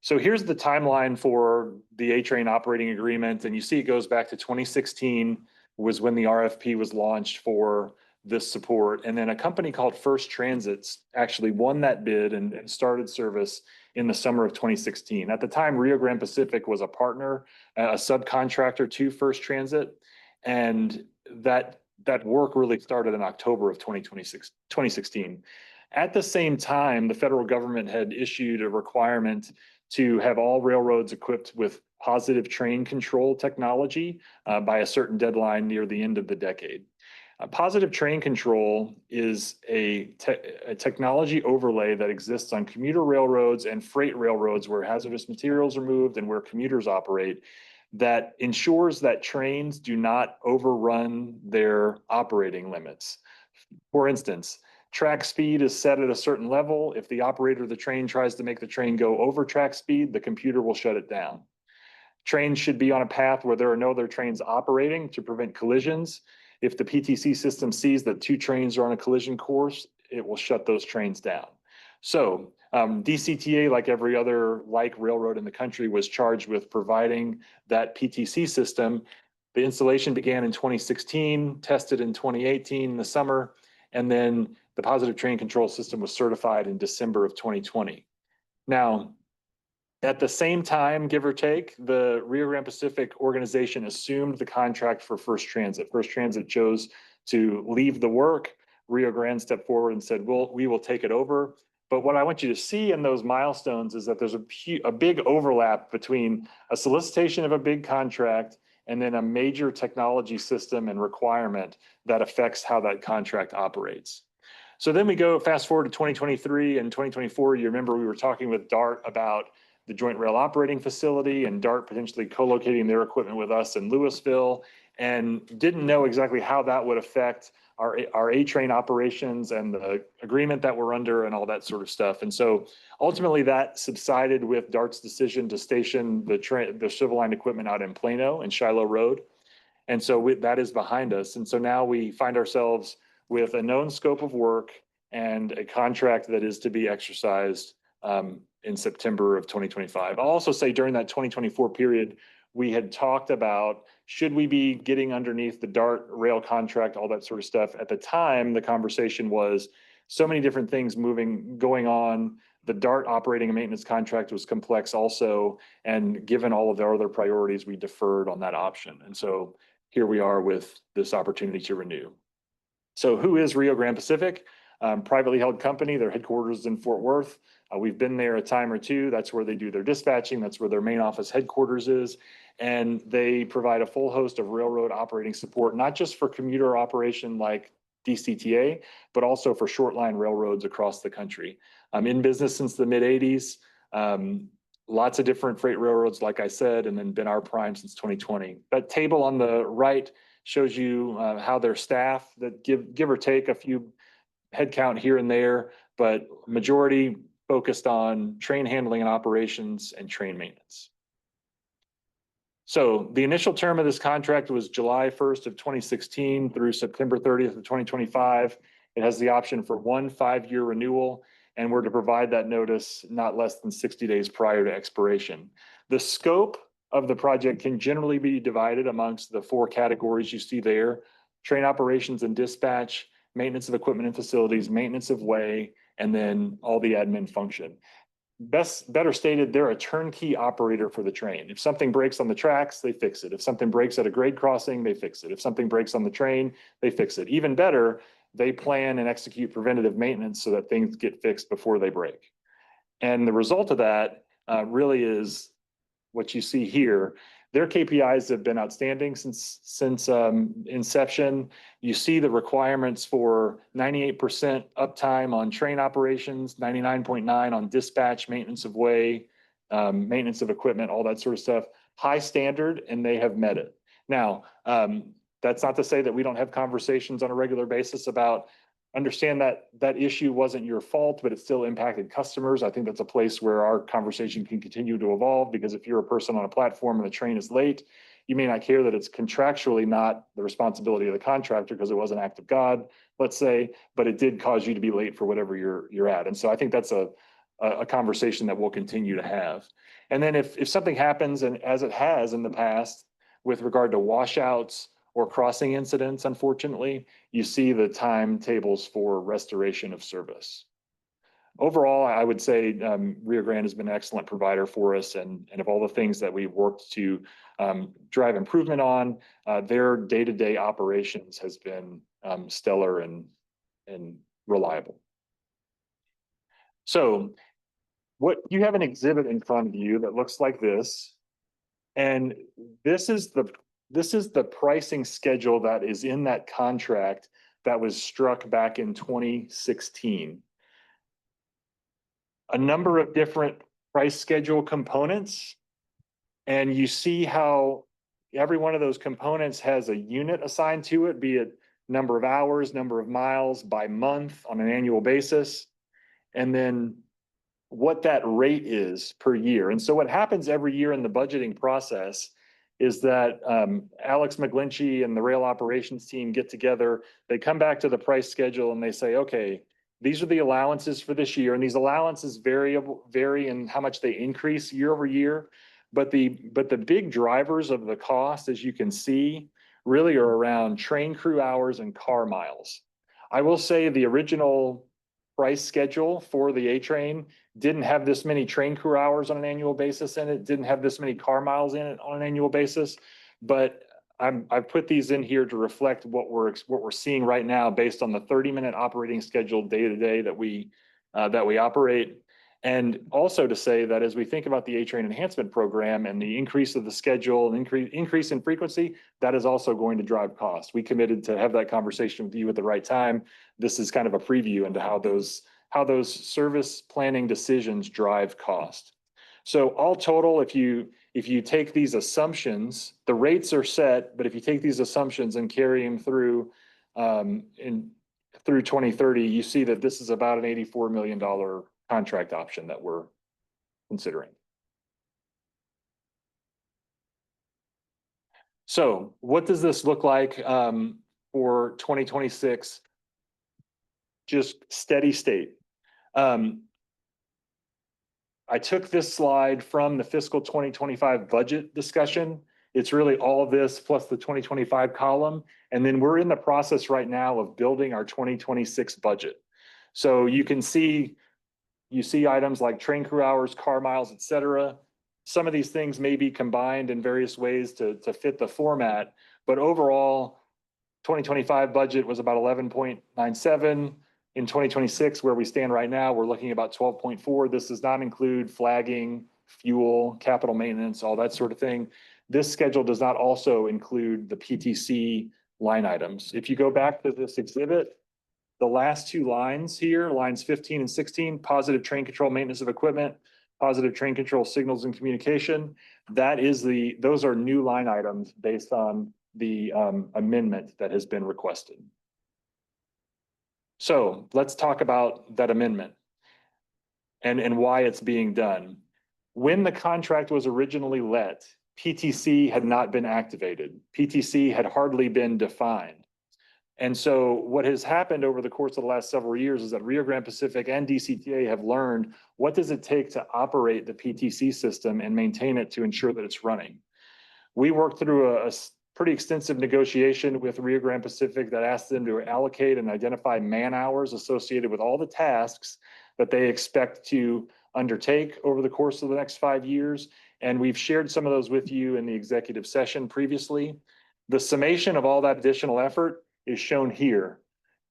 So here's the timeline for the A-Train operating agreement. And you see it goes back to 2016 was when the RFP was launched for this support. And then a company called First Transits actually won that bid and started service in the summer of 2016. At the time, Rio Grande Pacific was a partner, a subcontractor to First Transit. And that work really started in October of 2016. At the same time, the federal government had issued a requirement to have all railroads equipped with positive train control technology by a certain deadline near the end of the decade. Positive train control is a technology overlay that exists on commuter railroads and freight railroads where hazardous materials are moved and where commuters operate, that ensures that trains do not overrun their operating limits. For instance, track speed is set at a certain level. If the operator of the train tries to make the train go over track speed, the computer will shut it down. Trains should be on a path where there are no other trains operating to prevent collisions. If the PTC system sees that two trains are on a collision course, it will shut those trains down. So DCTA, like every other railroad in the country, was charged with providing that PTC system. The installation began in 2016, tested in 2018 in the summer, and then the positive train control system was certified in December of 2020. Now, at the same time, give or take, the Rio Grande Pacific organization assumed the contract for First Transit. First Transit chose to leave the work. Rio Grande stepped forward and said, we will take it over. But what I want you to see in those milestones is that there's a big overlap between a solicitation of a big contract and then a major technology system and requirement that affects how that contract operates. So then we go fast forward to 2023 and 2024. You remember we were talking with DART about the Joint Rail Operating Facility and DART potentially co-locating their equipment with us in Louisville, and didn't know exactly how that would affect our A-train operations and the agreement that we're under and all that sort of stuff. And so ultimately that subsided with DART's decision to station the Civil Line equipment out in Plano and Shiloh Road. And so that is behind us. And so now we find ourselves with a known scope of work and a contract that is to be exercised in September of 2025. I'll also say during that 2024 period, we had talked about, should we be getting underneath the DART rail contract, all that sort of stuff. At the time, the conversation was so many different things going on. The DART operating and maintenance contract was complex also. And given all of our other priorities, we deferred on that option. And so here we are with this opportunity to renew. So who is Rio Grande Pacific? Privately held company. Their headquarters is in Fort Worth. We've been there a time or two. That's where they do their dispatching. That's where their main office headquarters is. And they provide a full host of railroad operating support, not just for commuter operation like DCTA, but also for short line railroads across the country. I'm in business since the mid 80s. Lots of different freight railroads, like I said, and then been our prime since 2020. That table on the right shows you how their staff that give or take a few headcount here and there, but majority focused on train handling and operations and train maintenance. So the initial term of this contract was July 1st of 2016 through September 30th of 2025. It has the option for 1 5-year renewal, and we're to provide that notice not less than 60 days prior to expiration. The scope of the project can generally be divided amongst the 4 categories you see there: train operations and dispatch, maintenance of equipment and facilities, maintenance of way, and then all the admin function. Better stated, they're a turnkey operator for the train. If something breaks on the tracks, they fix it. If something breaks at a grade crossing, they fix it. If something breaks on the train, they fix it. Even better, they plan and execute preventative maintenance so that things get fixed before they break. And the result of that really is what you see here. Their KPIs have been outstanding since inception. You see the requirements for 98% uptime on train operations, 99.9 on dispatch, maintenance of way, maintenance of equipment, all that sort of stuff. High standard, and they have met it. Now, that's not to say that we don't have conversations on a regular basis about understand that that issue wasn't your fault, but it still impacted customers. I think that's a place where our conversation can continue to evolve, because if you're a person on a platform and the train is late, you may not care that it's contractually not the responsibility of the contractor because it was an act of God, let's say, but it did cause you to be late for whatever you're at. And so I think that's a conversation that we'll continue to have. And then if something happens, and as it has in the past with regard to washouts or crossing incidents, unfortunately, you see the timetables for restoration of service. Overall, I would say Rio Grande has been an excellent provider for us, and of all the things that we've worked to drive improvement on, their day-to-day operations has been stellar and reliable. So what you have an exhibit in front of you that looks like this. And this is the pricing schedule that is in that contract that was struck back in 2016. A number of different price schedule components. And you see how every one of those components has a unit assigned to it, be it number of hours, number of miles by month on an annual basis. And then what that rate is per year. And so what happens every year in the budgeting process is that Alex McGlinchey and the rail operations team get together, they come back to the price schedule and they say, okay, these are the allowances for this year. And these allowances vary in how much they increase year over year. But the big drivers of the cost, as you can see, really are around train crew hours and car miles. I will say the original price schedule for the A train didn't have this many train crew hours on an annual basis in it, didn't have this many car miles in it on an annual basis. But I've put these in here to reflect what we're seeing right now based on the 30-minute operating schedule day to day that we operate. And also to say that as we think about the A-Train Enhancement Program and the increase of the schedule and increase in frequency, that is also going to drive cost. We committed to have that conversation with you at the right time. This is kind of a preview into how those service planning decisions drive cost. So all total, if you take these assumptions, the rates are set, but if you take these assumptions and carry them through through 2030, you see that this is about an $84 million contract option that we're considering. So what does this look like for 2026? Just steady state. I took this slide from the fiscal 2025 budget discussion. It's really all of this plus the 2025 column. And then we're in the process right now of building our 2026 budget. So you can see, you see items like train crew hours, car miles, et cetera. Some of these things may be combined in various ways to fit the format, but overall, 2025 budget was about 11.97. In 2026, where we stand right now, we're looking about 12.4. This does not include flagging, fuel, capital maintenance, all that sort of thing. This schedule does not also include the PTC line items. If you go back to this exhibit, the last two lines here, lines 15 and 16, positive train control maintenance of equipment, positive train control signals and communication. Those are new line items based on the amendment that has been requested. So let's talk about that amendment and why it's being done. When the contract was originally let, PTC had not been activated. PTC had hardly been defined. And so what has happened over the course of the last several years is that Rio Grande Pacific and DCTA have learned what does it take to operate the PTC system and maintain it to ensure that it's running. We worked through a pretty extensive negotiation with Rio Grande Pacific that asked them to allocate and identify man hours associated with all the tasks that they expect to undertake over the course of the next 5 years. And we've shared some of those with you in the executive session previously. The summation of all that additional effort is shown here.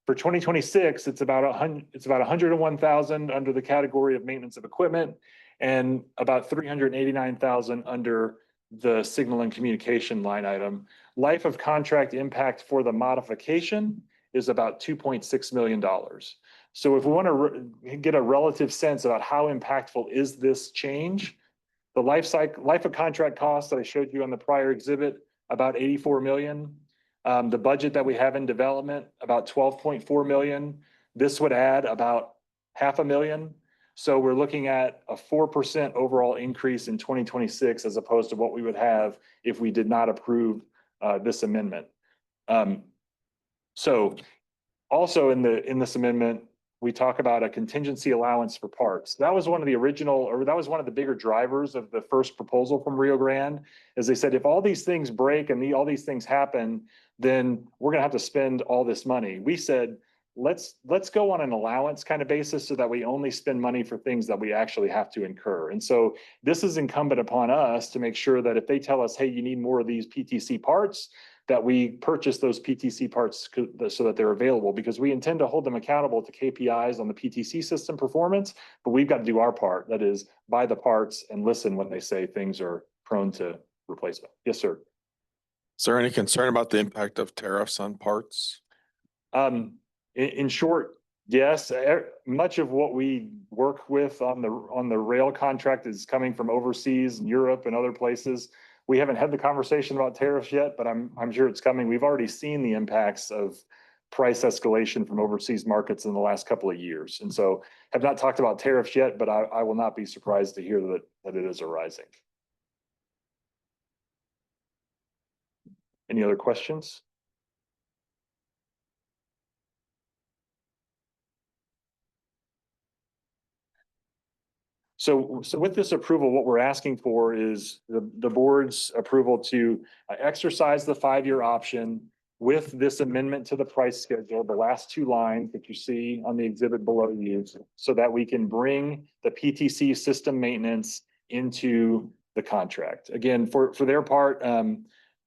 For 2026, it's about 101,000 under the category of maintenance of equipment and about 389,000 under the signal and communication line item. Life of contract impact for the modification is about $2.6 million. So if we want to get a relative sense about how impactful is this change, the life of contract cost that I showed you on the prior exhibit, about 84 million. The budget that we have in development, about 12.4 million. This would add about $500,000. So we're looking at a 4% overall increase in 2026 as opposed to what we would have if we did not approve this amendment. So also in this amendment, we talk about a contingency allowance for parts. That was one of the original, or that was one of the bigger drivers of the first proposal from Rio Grande, is they said, if all these things break and all these things happen, then we're gonna have to spend all this money. We said, let's go on an allowance kind of basis so that we only spend money for things that we actually have to incur. And so this is incumbent upon us to make sure that if they tell us, hey, you need more of these PTC parts, that we purchase those PTC parts so that they're available, because we intend to hold them accountable to KPIs on the PTC system performance, but we've got to do our part. That is, buy the parts and listen when they say things are prone to replacement. Yes, sir. Is there any concern about the impact of tariffs on parts? In short, yes, much of what we work with on the rail contract is coming from overseas, Europe and other places. We haven't had the conversation about tariffs yet, but I'm sure it's coming. We've already seen the impacts of price escalation from overseas markets in the last couple of years. And so have not talked about tariffs yet, but I will not be surprised to hear that it is arising. Any other questions? So with this approval, what we're asking for is the board's approval to exercise the 5-year option with this amendment to the price schedule, the last 2 lines that you see on the exhibit below you, so that we can bring the PTC system maintenance into the contract. Again, for their part,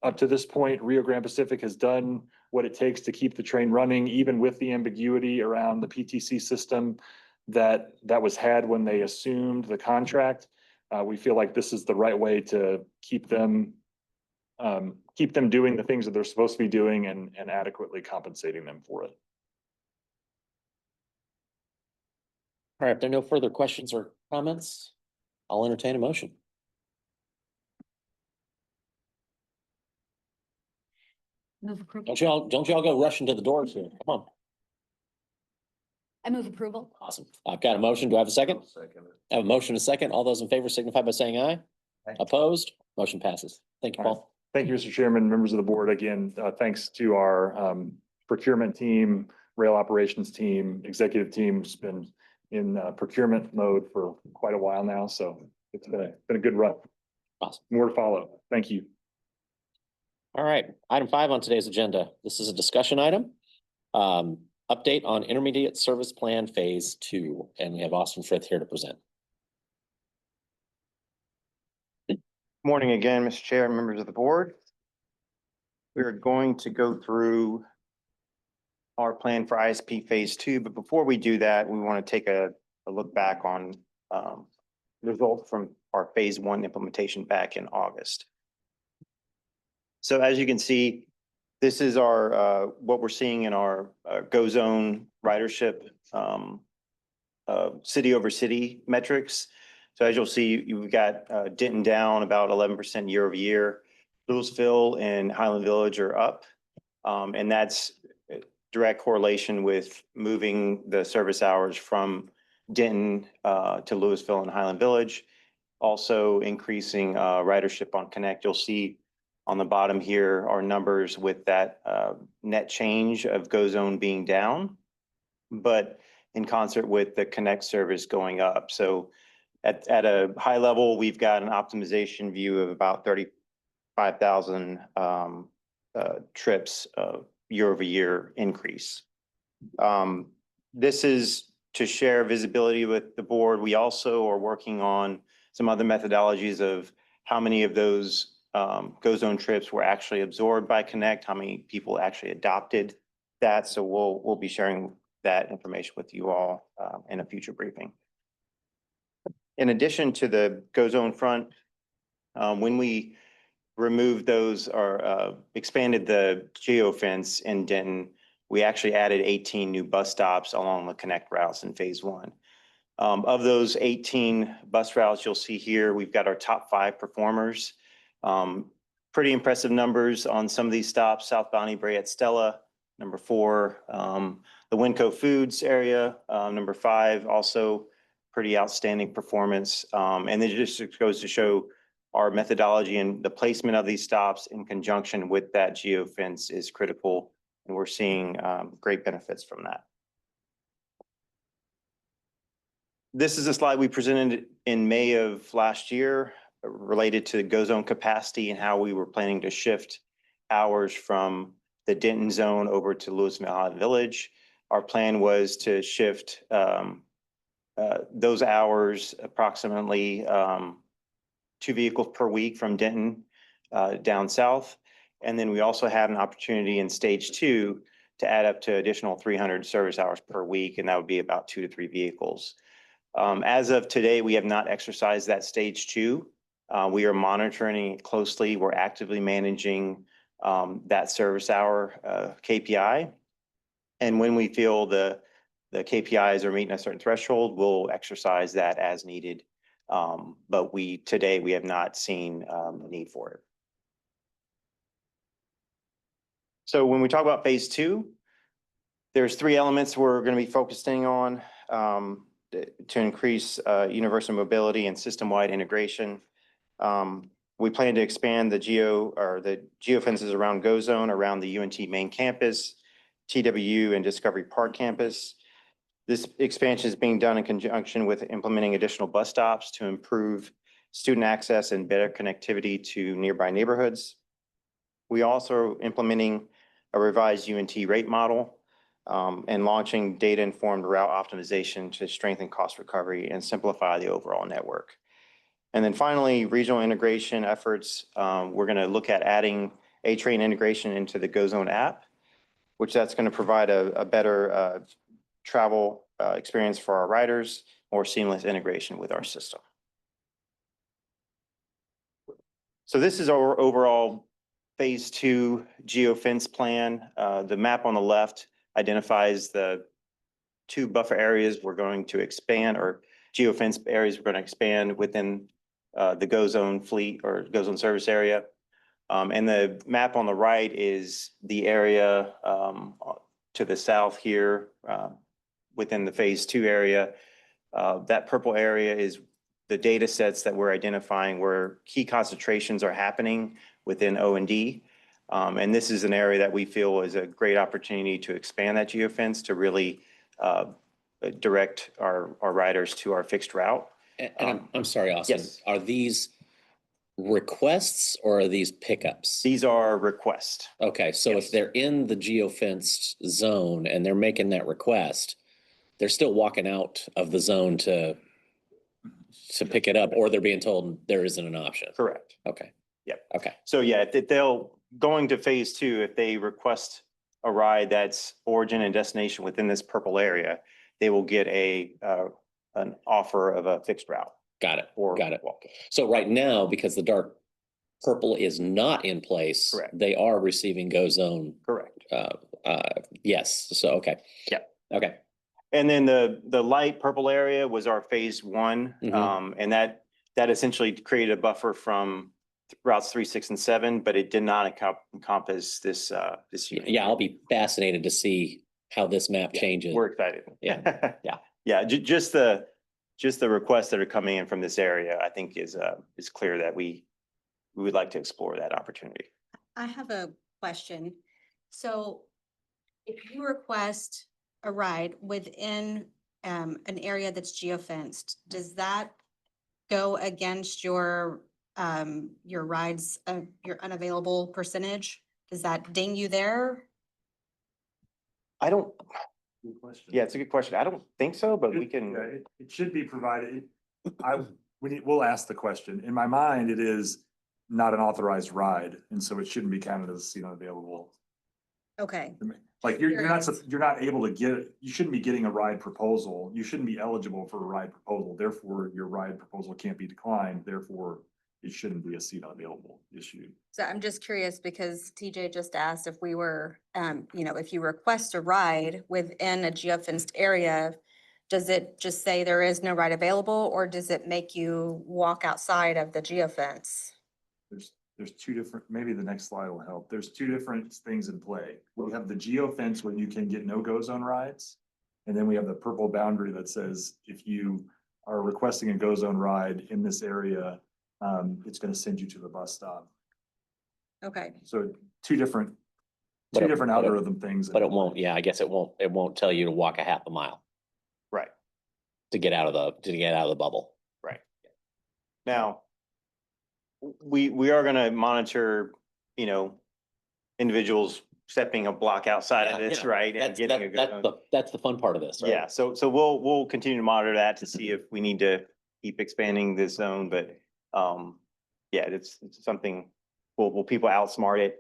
up to this point, Rio Grande Pacific has done what it takes to keep the train running, even with the ambiguity around the PTC system that was had when they assumed the contract. We feel like this is the right way to keep them doing the things that they're supposed to be doing and adequately compensating them for it. All right, if there are no further questions or comments, I'll entertain a motion. Move approval. Don't y'all go rushing to the doors here. Come on. I move approval. Awesome. I've got a motion. Do I have a second? Second. I have a motion and a second. All those in favor signify by saying aye. Aye. Opposed? Motion passes. Thank you, Paul. Thank you, Mr. Chairman, members of the board. Again, thanks to our procurement team, rail operations team, executive team's been in procurement mode for quite a while now. So it's been a good run. Awesome. More to follow. Thank you. All right, item 5 on today's agenda. This is a discussion item. Update on intermediate service plan phase 2, and we have Austin Frith here to present. Morning again, Mr. Chair, and members of the board. We're going to go through our plan for ISP Phase 2, but before we do that, we want to take a look back on results from our Phase 1 implementation back in August. So as you can see, this is our what we're seeing in our Go Zone ridership city over city metrics. So as you'll see, you've got Denton down about 11% year over year. Louisville and Highland Village are up. And that's direct correlation with moving the service hours from Denton to Louisville and Highland Village. Also increasing ridership on Connect. You'll see on the bottom here are numbers with that net change of Go Zone being down, but in concert with the Connect service going up. So at a high level, we've got an optimization view of about 35,000 trips year over year increase. This is to share visibility with the board. We also are working on some other methodologies of how many of those Go Zone trips were actually absorbed by Connect, how many people actually adopted that. So we'll be sharing that information with you all in a future briefing. In addition to the Go Zone front, when we removed those or expanded the geofence in Denton, we actually added 18 new bus stops along the Connect routes in Phase 1. Of those 18 bus routes you'll see here, we've got our top 5 performers. Pretty impressive numbers on some of these stops. Southbound Ebre at Stella, number 4. The Winco Foods area, number 5, also pretty outstanding performance. And it just goes to show our methodology and the placement of these stops in conjunction with that geofence is critical. And we're seeing great benefits from that. This is a slide we presented in May of last year related to Go Zone capacity and how we were planning to shift hours from the Denton zone over to Louisville Village. Our plan was to shift those hours approximately 2 vehicles per week from Denton down south. And then we also have an opportunity in stage 2 to add up to additional 300 service hours per week, and that would be about 2 to 3 vehicles. As of today, we have not exercised that stage 2. We are monitoring it closely. We're actively managing that service hour KPI. And when we feel the KPIs are meeting a certain threshold, we'll exercise that as needed. But today we have not seen a need for it. So when we talk about phase 2, there's 3 elements we're going to be focusing on to increase universal mobility and system-wide integration. We plan to expand the geofences around Go Zone, around the UNT main campus, TWU and Discovery Park campus. This expansion is being done in conjunction with implementing additional bus stops to improve student access and better connectivity to nearby neighborhoods. We also are implementing a revised UNT rate model and launching data-informed route optimization to strengthen cost recovery and simplify the overall network. And then finally, regional integration efforts. We're going to look at adding A-Train integration into the Go Zone app, which that's going to provide a better travel experience for our riders, more seamless integration with our system. So this is our overall phase 2 geofence plan. The map on the left identifies the 2 buffer areas we're going to expand, or geofence areas we're going to expand within the Go Zone fleet or Go Zone service area. And the map on the right is the area to the south here within the phase 2 area. That purple area is the data sets that we're identifying where key concentrations are happening within O&D. And this is an area that we feel is a great opportunity to expand that geofence to really direct our riders to our fixed route. And I'm sorry, Austin. Yes. Are these requests or are these pickups? These are requests. Okay, so Yes. if they're in the geofenced zone and they're making that request, they're still walking out of the zone to pick it up, or they're being told there isn't an option. Correct. Okay. Yep. Okay. So yeah, if going to phase 2, if they request a ride that's origin and destination within this purple area, they will get an offer of a fixed route. Got it. Or Got it. walking. So right now, because the dark purple is not in place, Correct. they are receiving Go Zone. Correct. Yes. So, okay. Yeah. Okay. And then the light purple area was our phase 1. Mhm. And that essentially created a buffer from routes 3, 6, and 7, but it did not encompass this unit. Yeah, I'll be fascinated to see how this map Yeah, changes. We're excited. Yeah. Yeah. Yeah, just the requests that are coming in from this area, I think is clear that we would like to explore that opportunity. I have a question. So if you request a ride within an area that's geofenced, does that go against your rides, your unavailable percentage? Does that ding you there? I don't, Good question. yeah, it's a good question. I don't think so, but we Yeah, can, it should be provided. We'll ask the question. In my mind, it is not an authorized ride, and so it shouldn't be counted as a seat unavailable. Okay, Like you're not able to get, you shouldn't be getting a ride proposal. You shouldn't be eligible for a ride proposal. Therefore, your ride proposal can't be declined. Therefore, it shouldn't be a seat unavailable issue. so I'm just curious because TJ just asked if we were, if you request a ride within a geofenced area, does it just say there is no ride available, or does it make you walk outside of the geofence? There's 2 different, maybe the next slide will help. There's 2 different things in play. We have the geofence where you can get no-go zone rides. And then we have the purple boundary that says if you are requesting a go zone ride in this area, it's going to send you to the bus stop. Okay, So two different But it- algorithm things. But it won't, yeah, I guess it won't tell you to walk a half a mile right, to get out of the bubble. right. Now, we are gonna monitor, individuals stepping a block outside of Yeah, this, yeah. right? And getting a good. That's the fun part of this, right? Yeah, so we'll continue to monitor that to see if we need to keep expanding this zone, but yeah, it's something, will people outsmart it?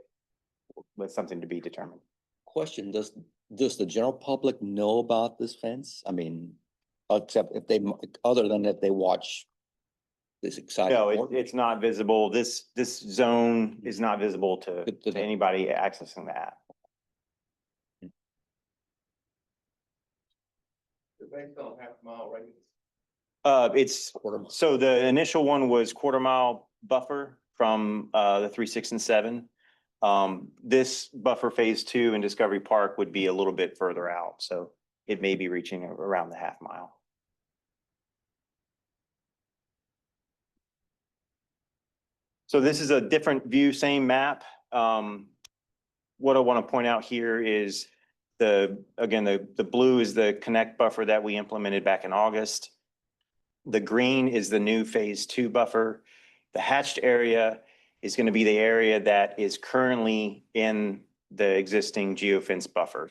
with something to be determined. Question, does the general public know about this fence? I mean, except if they, other than if they watch this exciting. No, sport? it's not visible. This zone is not visible to Good to know. anybody accessing the app. Based on half mile radius. It's, Quarter mile. so the initial one was 1/4 mile buffer from the 3, 6, and 7. This buffer phase 2 in Discovery Park would be a little bit further out, so it may be reaching around the 1/2 mile. So this is a different view, same map. What I want to point out here is again, the blue is the connect buffer that we implemented back in August. The green is the new phase 2 buffer. The hatched area is going to be the area that is currently in the existing geofence buffer.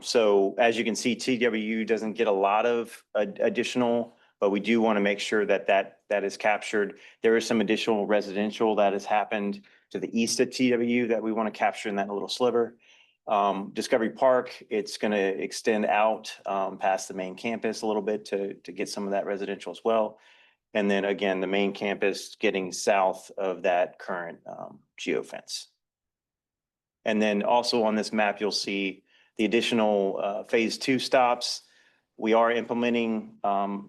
So as you can see, TWU doesn't get a lot of additional, but we do want to make sure that is captured. There is some additional residential that has happened to the east of TWU that we want to capture in that little sliver. Discovery Park, it's going to extend out past the main campus a little bit to get some of that residential as well. And then again, the main campus getting south of that current geofence. And then also on this map, you'll see the additional phase 2 stops. We are implementing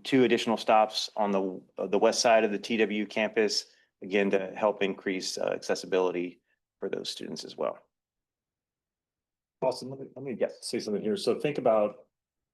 2 additional stops on the west side of the TWU campus, again, to help increase accessibility for those students as well. Austin, let me say something here. So think about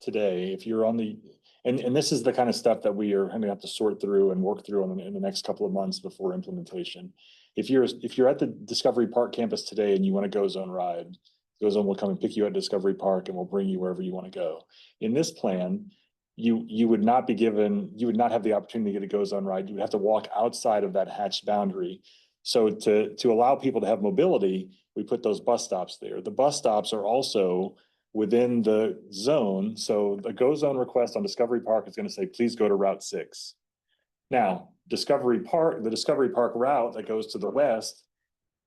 today, if you're on the, and this is the kind of stuff that we are going to have to sort through and work through in the next couple of months before implementation. If you're at the Discovery Park campus today and you want to go zone ride, Go Zone will come and pick you at Discovery Park and will bring you wherever you want to go. In this plan, you would not be given, you would not have the opportunity to get a Go Zone ride. You would have to walk outside of that hatched boundary. So to allow people to have mobility, we put those bus stops there. The bus stops are also within the zone. So the Go Zone request on Discovery Park is going to say, please go to Route 6. Now, the Discovery Park route that goes to the west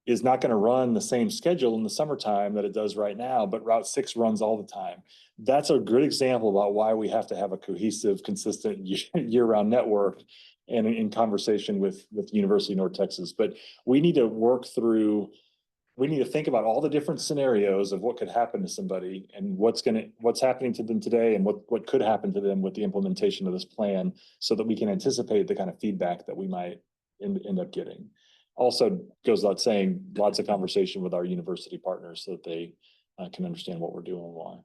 is not going to run the same schedule in the summertime that it does right now, but Route 6 runs all the time. That's a good example about why we have to have a cohesive, consistent year-round network and in conversation with University of North Texas. But we need to work through, we need to think about all the different scenarios of what could happen to somebody and what's happening to them today and what could happen to them with the implementation of this plan so that we can anticipate the kind of feedback that we might end up getting. Also goes without saying, lots of conversation with our university partners so that they can understand what we're doing and why.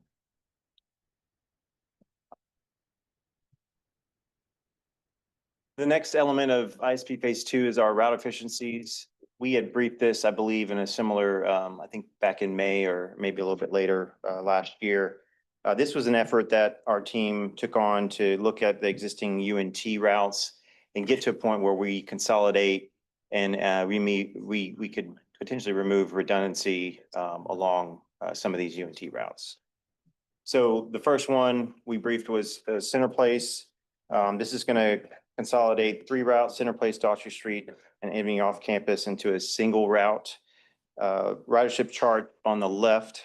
The next element of ISP Phase 2 is our route efficiencies. We had briefed this, I believe, in a similar, I think back in May or maybe a little bit later last year. This was an effort that our team took on to look at the existing UNT routes and get to a point where we consolidate and we could potentially remove redundancy along some of these UNT routes. So the first one we briefed was Center Place. This is going to consolidate 3 routes, Center Place, Daughtry Street, and Evening Off Campus into a single route. Ridership chart on the left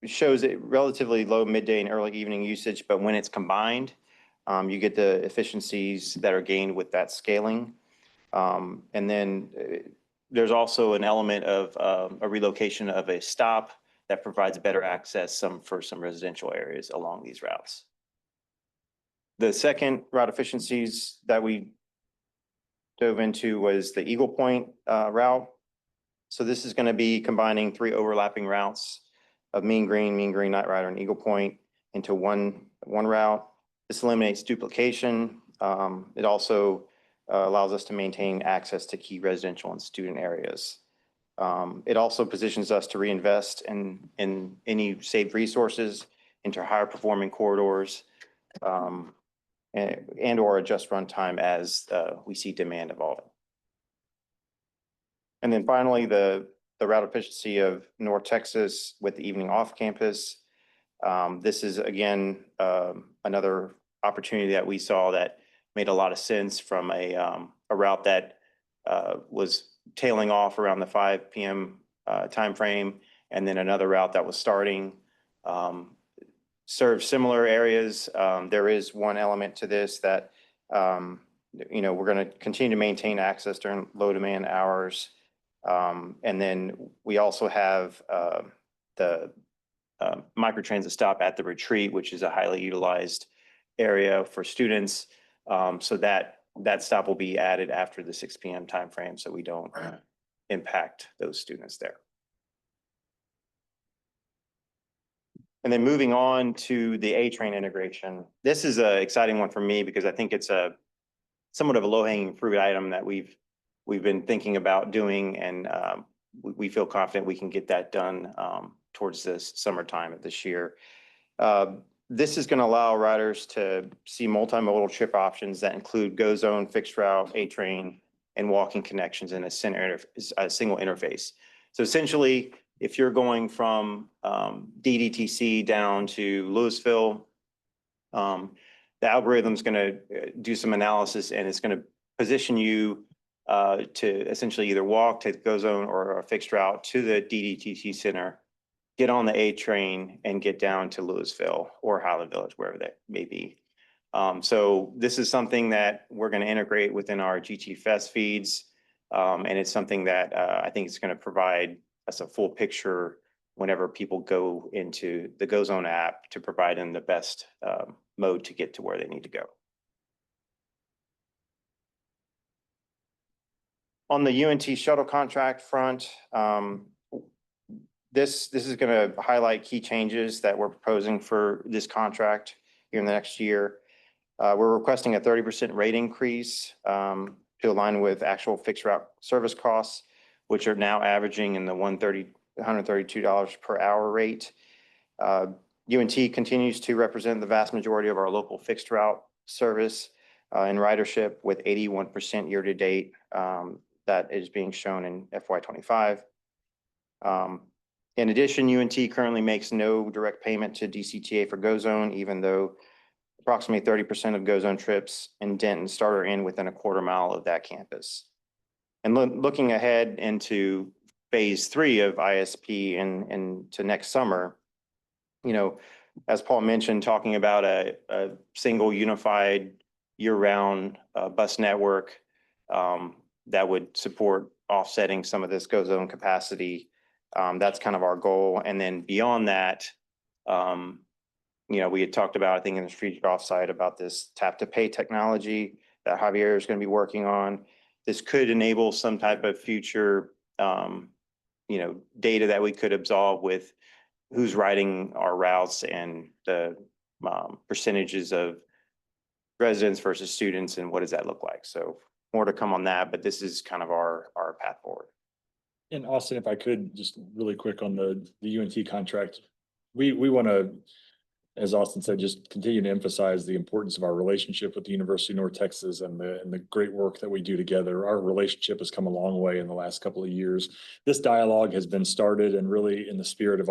shows it relatively low midday and early evening usage, but when it's combined, you get the efficiencies that are gained with that scaling. And then there's also an element of a relocation of a stop that provides better access for some residential areas along these routes. The second route efficiencies that we dove into was the Eagle Point route. So this is going to be combining 3 overlapping routes of Mean Green, Night Rider, and Eagle Point into one route. This eliminates duplication. It also allows us to maintain access to key residential and student areas. It also positions us to reinvest in any saved resources into higher performing corridors and or adjust runtime as we see demand evolving. And then finally, the route efficiency of North Texas with the Evening Off Campus. This is again another opportunity that we saw that made a lot of sense from a route that was tailing off around the 5 p.m. timeframe, and then another route that was starting. Serve similar areas. There is one element to this that, we're going to continue to maintain access during low demand hours. And then we also have the microtransit stop at the retreat, which is a highly utilized area for students. So that stop will be added after the 6 p.m. timeframe, so we don't impact those students there. And then moving on to the A-train integration. This is an exciting one for me because I think it's a somewhat of a low-hanging fruit item that we've been thinking about doing, and we feel confident we can get that done towards this summertime of this year. This is going to allow riders to see multimodal trip options that include GO Zone, fixed route, A-train, and walking connections in a single interface. So essentially, if you're going from DDTC down to Louisville, the algorithm is going to do some analysis, and it's going to position you to essentially either walk to the GO Zone or a fixed route to the DDTC center, get on the A-train, and get down to Louisville or Highland Village, wherever that may be. So this is something that we're going to integrate within our GT Fest feeds, and it's something that I think is going to provide us a full picture whenever people go into the GO Zone app to provide them the best mode to get to where they need to go. On the UNT shuttle contract front, this is going to highlight key changes that we're proposing for this contract here in the next year. We're requesting a 30% rate increase to align with actual fixed route service costs, which are now averaging in the $132 per hour rate. UNT continues to represent the vast majority of our local fixed route service in ridership, with 81% year to date that is being shown in FY25. In addition, UNT currently makes no direct payment to DCTA for GO Zone, even though approximately 30% of GO Zone trips in Denton start or end within a quarter mile of that campus. And looking ahead into phase 3 of ISP and to next summer, as Paul mentioned, talking about a single unified year-round bus network that would support offsetting some of this GO Zone capacity. That's kind of our goal. And then beyond that, we had talked about, I think in the strategic offsite, about this tap to pay technology that Javier is going to be working on. This could enable some type of future, data that we could absolve with who's riding our routes and the percentages of residents versus students, and what does that look like. So more to come on that, but this is kind of our path forward. And Austin, if I could, just really quick on the UNT contract, we want to, as Austin said, just continue to emphasize the importance of our relationship with the University of North Texas and the great work that we do together. Our relationship has come a long way in the last couple of years. This dialogue has been started, and really in the spirit of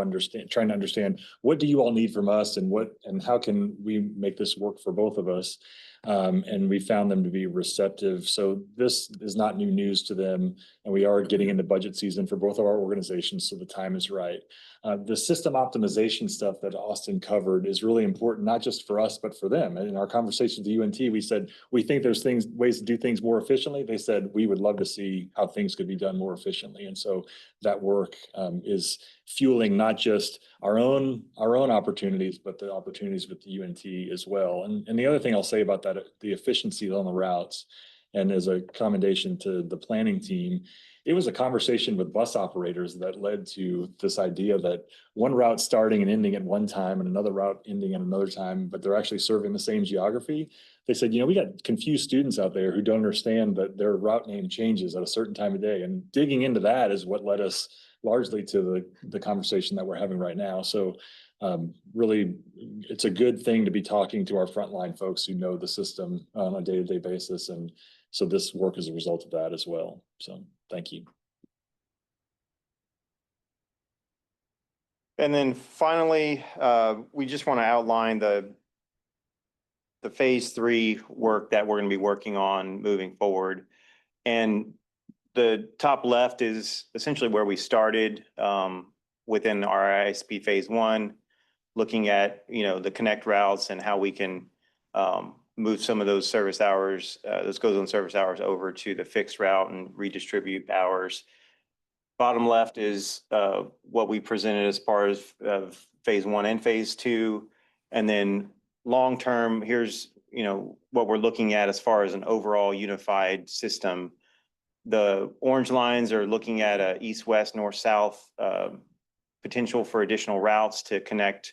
trying to understand, what do you all need from us, and how can we make this work for both of us? And we found them to be receptive. So this is not new news to them, and we are getting into budget season for both of our organizations, so the time is right. The system optimization stuff that Austin covered is really important, not just for us, but for them. And in our conversation with the UNT, we said, we think there's ways to do things more efficiently. They said, we would love to see how things could be done more efficiently. And so that work is fueling not just our own opportunities, but the opportunities with the UNT as well. And the other thing I'll say about that, the efficiency on the routes, and as a commendation to the planning team, it was a conversation with bus operators that led to this idea that one route starting and ending at one time and another route ending at another time, but they're actually serving the same geography. They said, we got confused students out there who don't understand that their route name changes at a certain time of day. And digging into that is what led us largely to the conversation that we're having right now. So really, it's a good thing to be talking to our frontline folks who know the system on a day-to-day basis. And so this work is a result of that as well. So thank you. And then finally, we just want to outline the phase 3 work that we're going to be working on moving forward. And the top left is essentially where we started within our ISP phase one, looking at, the connect routes and how we can move some of those service hours, those goes on service hours over to the fixed route and redistribute hours. Bottom left is what we presented as far as phase one and phase two. And then long-term, here's, what we're looking at as far as an overall unified system. The orange lines are looking at a east-west, north-south potential for additional routes to connect,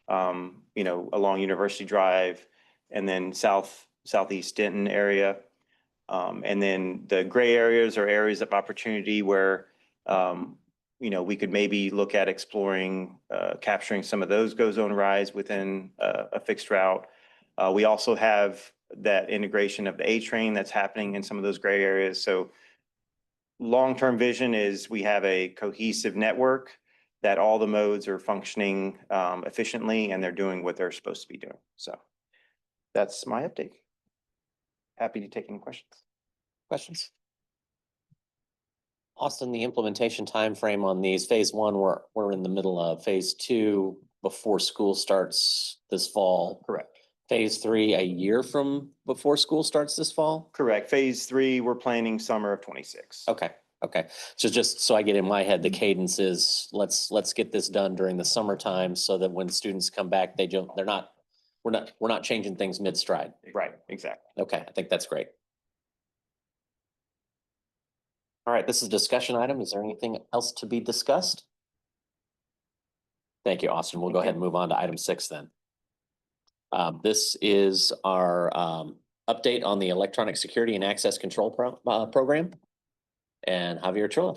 along University Drive and then southeast Denton area. And then the gray areas are areas of opportunity where, we could maybe look at exploring, capturing some of those GO zone rides within a fixed route. We also have that integration of the A train that's happening in some of those gray areas. So long-term vision is we have a cohesive network that all the modes are functioning efficiently and they're doing what they're supposed to be doing. So that's my update. Happy to take any questions. Questions? Austin, the implementation timeframe on these, phase one, we're in the middle of. Phase two, before school starts this fall. Correct. Phase three, a year from before school starts this fall? Correct. Phase three, we're planning summer of 26. Okay. So just so I get in my head, the cadence is let's get this done during the summertime so that when students come back, we're not changing things mid-stride. Right, exactly. Okay, I think that's great. All right, this is a discussion item. Is there anything else to be discussed? Thank you, Austin. We'll go ahead and move on to item 6 then. This is our update on the electronic security and access control program. And Javier Ochoa.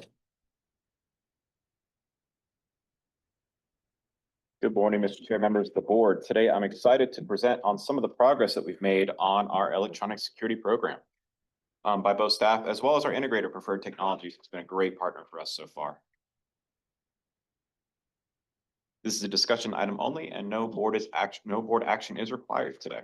Good morning, Mr. Chair, members of the board. Today, I'm excited to present on some of the progress that we've made on our electronic security program by both staff as well as our integrator Preferred Technologies. It's been a great partner for us so far. This is a discussion item only and no board action is required today.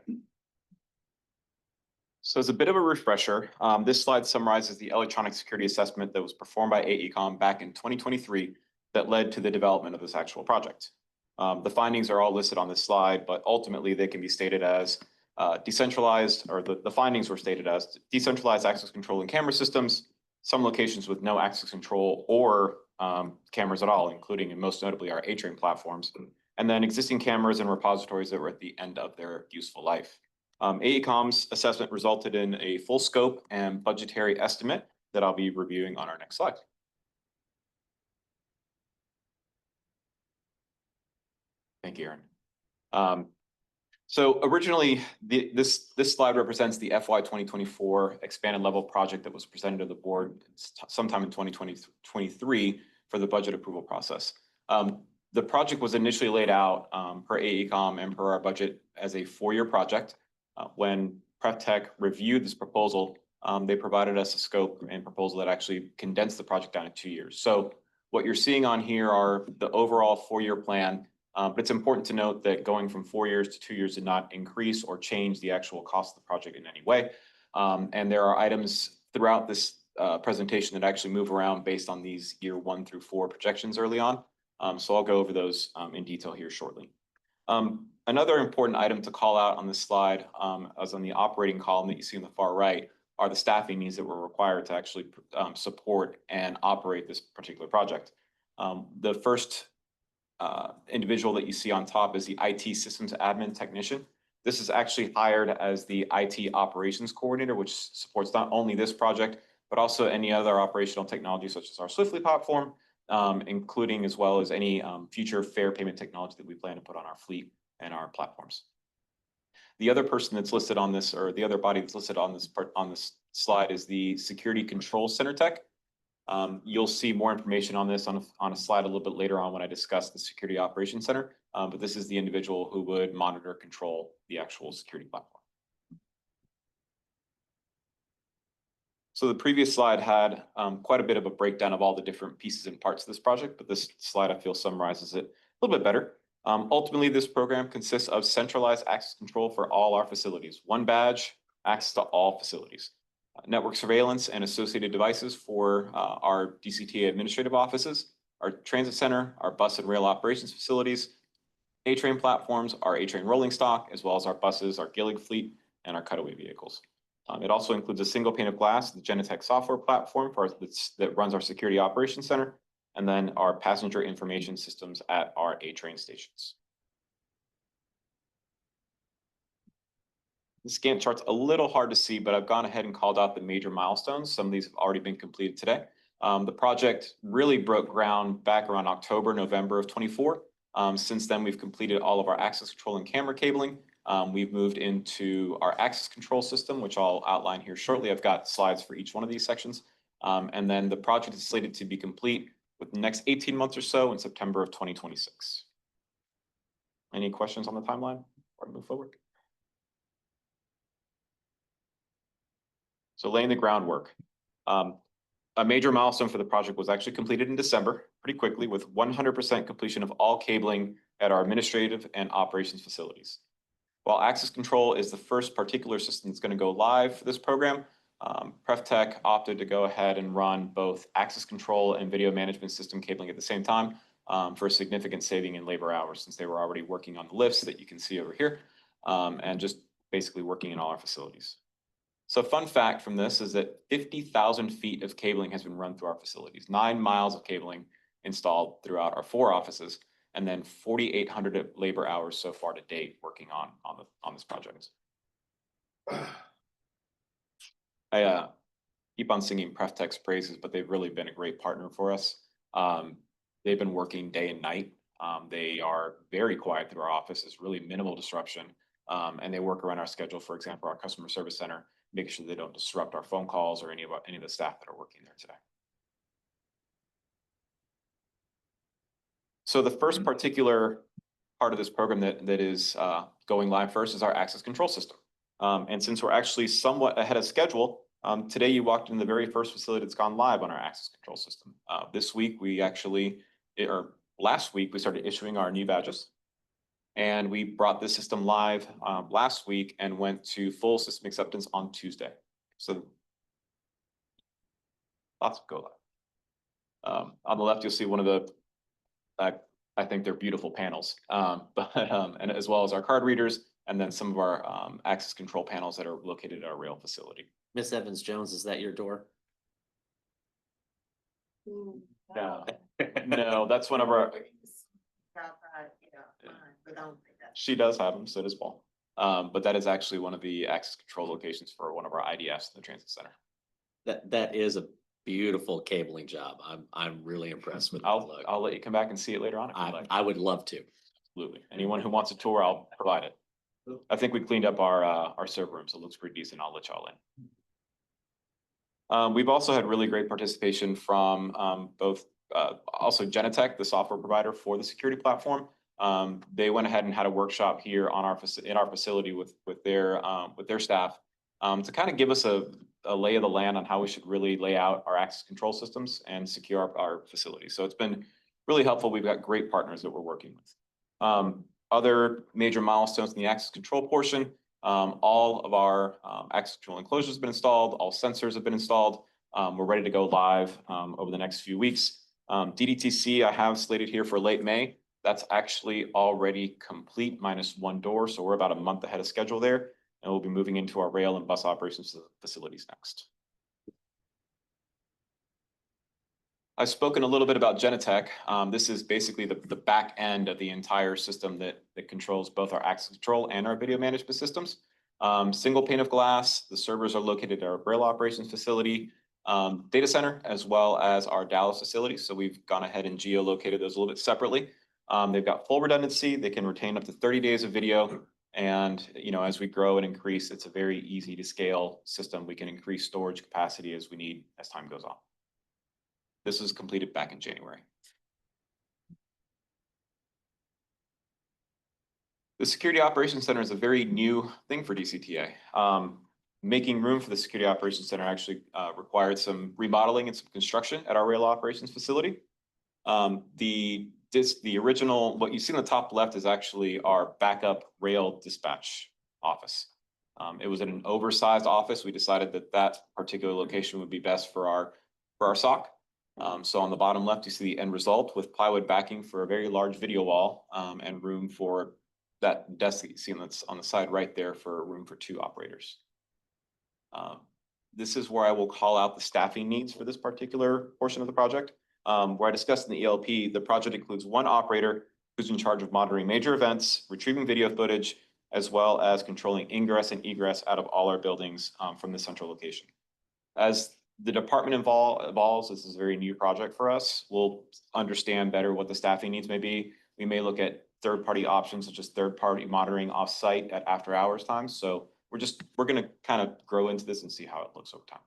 So as a bit of a refresher, this slide summarizes the electronic security assessment that was performed by AECOM back in 2023 that led to the development of this actual project. The findings are all listed on this slide, but ultimately they can be stated as decentralized, or the findings were stated as decentralized access control and camera systems, some locations with no access control or cameras at all, including and most notably our A-Train platforms, and then existing cameras and repositories that were at the end of their useful life. AECOM's assessment resulted in a full scope and budgetary estimate that I'll be reviewing on our next slide. Thank you, Aaron. So originally, this slide represents the FY 2024 expanded level project that was presented to the board sometime in 2023 for the budget approval process. The project was initially laid out per AECOM and per our budget as a 4-year project. When PrefTech reviewed this proposal, they provided us a scope and proposal that actually condensed the project down to 2 years. So what you're seeing on here are the overall 4-year plan. But it's important to note that going from 4 years to 2 years did not increase or change the actual cost of the project in any way. And there are items throughout this presentation that actually move around based on these year 1 through 4 projections early on. So I'll go over those in detail here shortly. Another important item to call out on this slide, as on the operating column that you see on the far right, are the staffing needs that were required to actually support and operate this particular project. The first individual that you see on top is the IT systems admin technician. This is actually hired as the IT operations coordinator, which supports not only this project, but also any other operational technology such as our Swiftly platform, including as well as any future fare payment technology that we plan to put on our fleet and our platforms. The other person that's listed on this, or the other body that's listed on this slide, is the Security Control Center Tech. You'll see more information on this on a slide a little bit later on when I discuss the Security Operations Center, but this is the individual who would monitor, control the actual security platform. So the previous slide had quite a bit of a breakdown of all the different pieces and parts of this project, but this slide I feel summarizes it a little bit better. Ultimately, this program consists of centralized access control for all our facilities. One badge, access to all facilities. network surveillance and associated devices for our DCTA administrative offices, our transit center, our bus and rail operations facilities, A-train platforms, our A-train rolling stock, as well as our buses, our Gillig fleet, and our cutaway vehicles. It also includes a single pane of glass, the Genetec software platform that runs our security operations center, and then our passenger information systems at our A-train stations. This Gantt chart's a little hard to see, but I've gone ahead and called out the major milestones. Some of these have already been completed today. The project really broke ground back around October, November of 24. Since then, we've completed all of our access control and camera cabling. We've moved into our access control system, which I'll outline here shortly. I've got slides for each one of these sections. And then the project is slated to be complete within the next 18 months or so in September of 2026. Any questions on the timeline before I move forward? So laying the groundwork. A major milestone for the project was actually completed in December, pretty quickly, with 100% completion of all cabling at our administrative and operations facilities. While access control is the first particular system that's going to go live for this program, PrefTech opted to go ahead and run both access control and video management system cabling at the same time for a significant saving in labor hours, since they were already working on the lifts that you can see over here and just basically working in all our facilities. So fun fact from this is that 50,000 feet of cabling has been run through our facilities, 9 miles of cabling installed throughout our 4 offices, and then 4,800 labor hours so far to date working on this project. I keep on singing PrefTech's praises, but they've really been a great partner for us. They've been working day and night. They are very quiet through our offices, really minimal disruption, and they work around our schedule. For example, our customer service center, making sure they don't disrupt our phone calls or any of the staff that are working there today. So the first particular part of this program that is going live first is our access control system. And since we're actually somewhat ahead of schedule, today you walked in the very first facility that's gone live on our access control system. This week last week we started issuing our new badges. And we brought this system live last week and went to full system acceptance on Tuesday. So lots of go live. On the left, you'll see one of the, I think they're beautiful panels, and as well as our card readers, and then some of our access control panels that are located at our rail facility. Miss Evans-Jones, is that your door? No, no, that's one of our. She does have them, so does Paul. But that is actually one of the access control locations for one of our IDFs in the transit center. That is a beautiful cabling job. I'm really impressed with it. I'll let you come back and see it later on if you'd like. I would love to. Absolutely. Anyone who wants a tour, I'll provide it. I think we cleaned up our server room, so it looks pretty decent. I'll let y'all in. We've also had really great participation from both also Genetec, the software provider for the security platform. They went ahead and had a workshop here on in our facility with their staff to kind of give us a lay of the land on how we should really lay out our access control systems and secure our facilities. So it's been really helpful. We've got great partners that we're working with. Other major milestones in the access control portion, all of our access control enclosures have been installed, all sensors have been installed. We're ready to go live over the next few weeks. DDTC I have slated here for late May. That's actually already complete minus 1 door. So we're about a month ahead of schedule there. And we'll be moving into our rail and bus operations facilities next. I've spoken a little bit about Genetec. This is basically the back end of the entire system that controls both our access control and our video management systems. Single pane of glass. The servers are located at our rail operations facility, data center, as well as our Dallas facility. So we've gone ahead and geolocated those a little bit separately. They've got full redundancy. They can retain up to 30 days of video. And, as we grow and increase, it's a very easy to scale system. We can increase storage capacity as we need as time goes on. This was completed back in January. The Security Operations Center is a very new thing for DCTA. Making room for the Security Operations Center actually required some remodeling and some construction at our rail operations facility. The original, what you see on the top left is actually our backup rail dispatch office. It was in an oversized office. We decided that that particular location would be best for our SOC. So on the bottom left, you see the end result with plywood backing for a very large video wall, and room for that desk that you see that's on the side right there for room for 2 operators. This is where I will call out the staffing needs for this particular portion of the project. Where I discussed in the ELP, the project includes 1 operator who's in charge of monitoring major events, retrieving video footage, as well as controlling ingress and egress out of all our buildings from the central location. As the department evolves, this is a very new project for us. We'll understand better what the staffing needs may be. We may look at third-party options such as third-party monitoring off-site at after-hours times. So we're gonna kind of grow into this and see how it looks over time.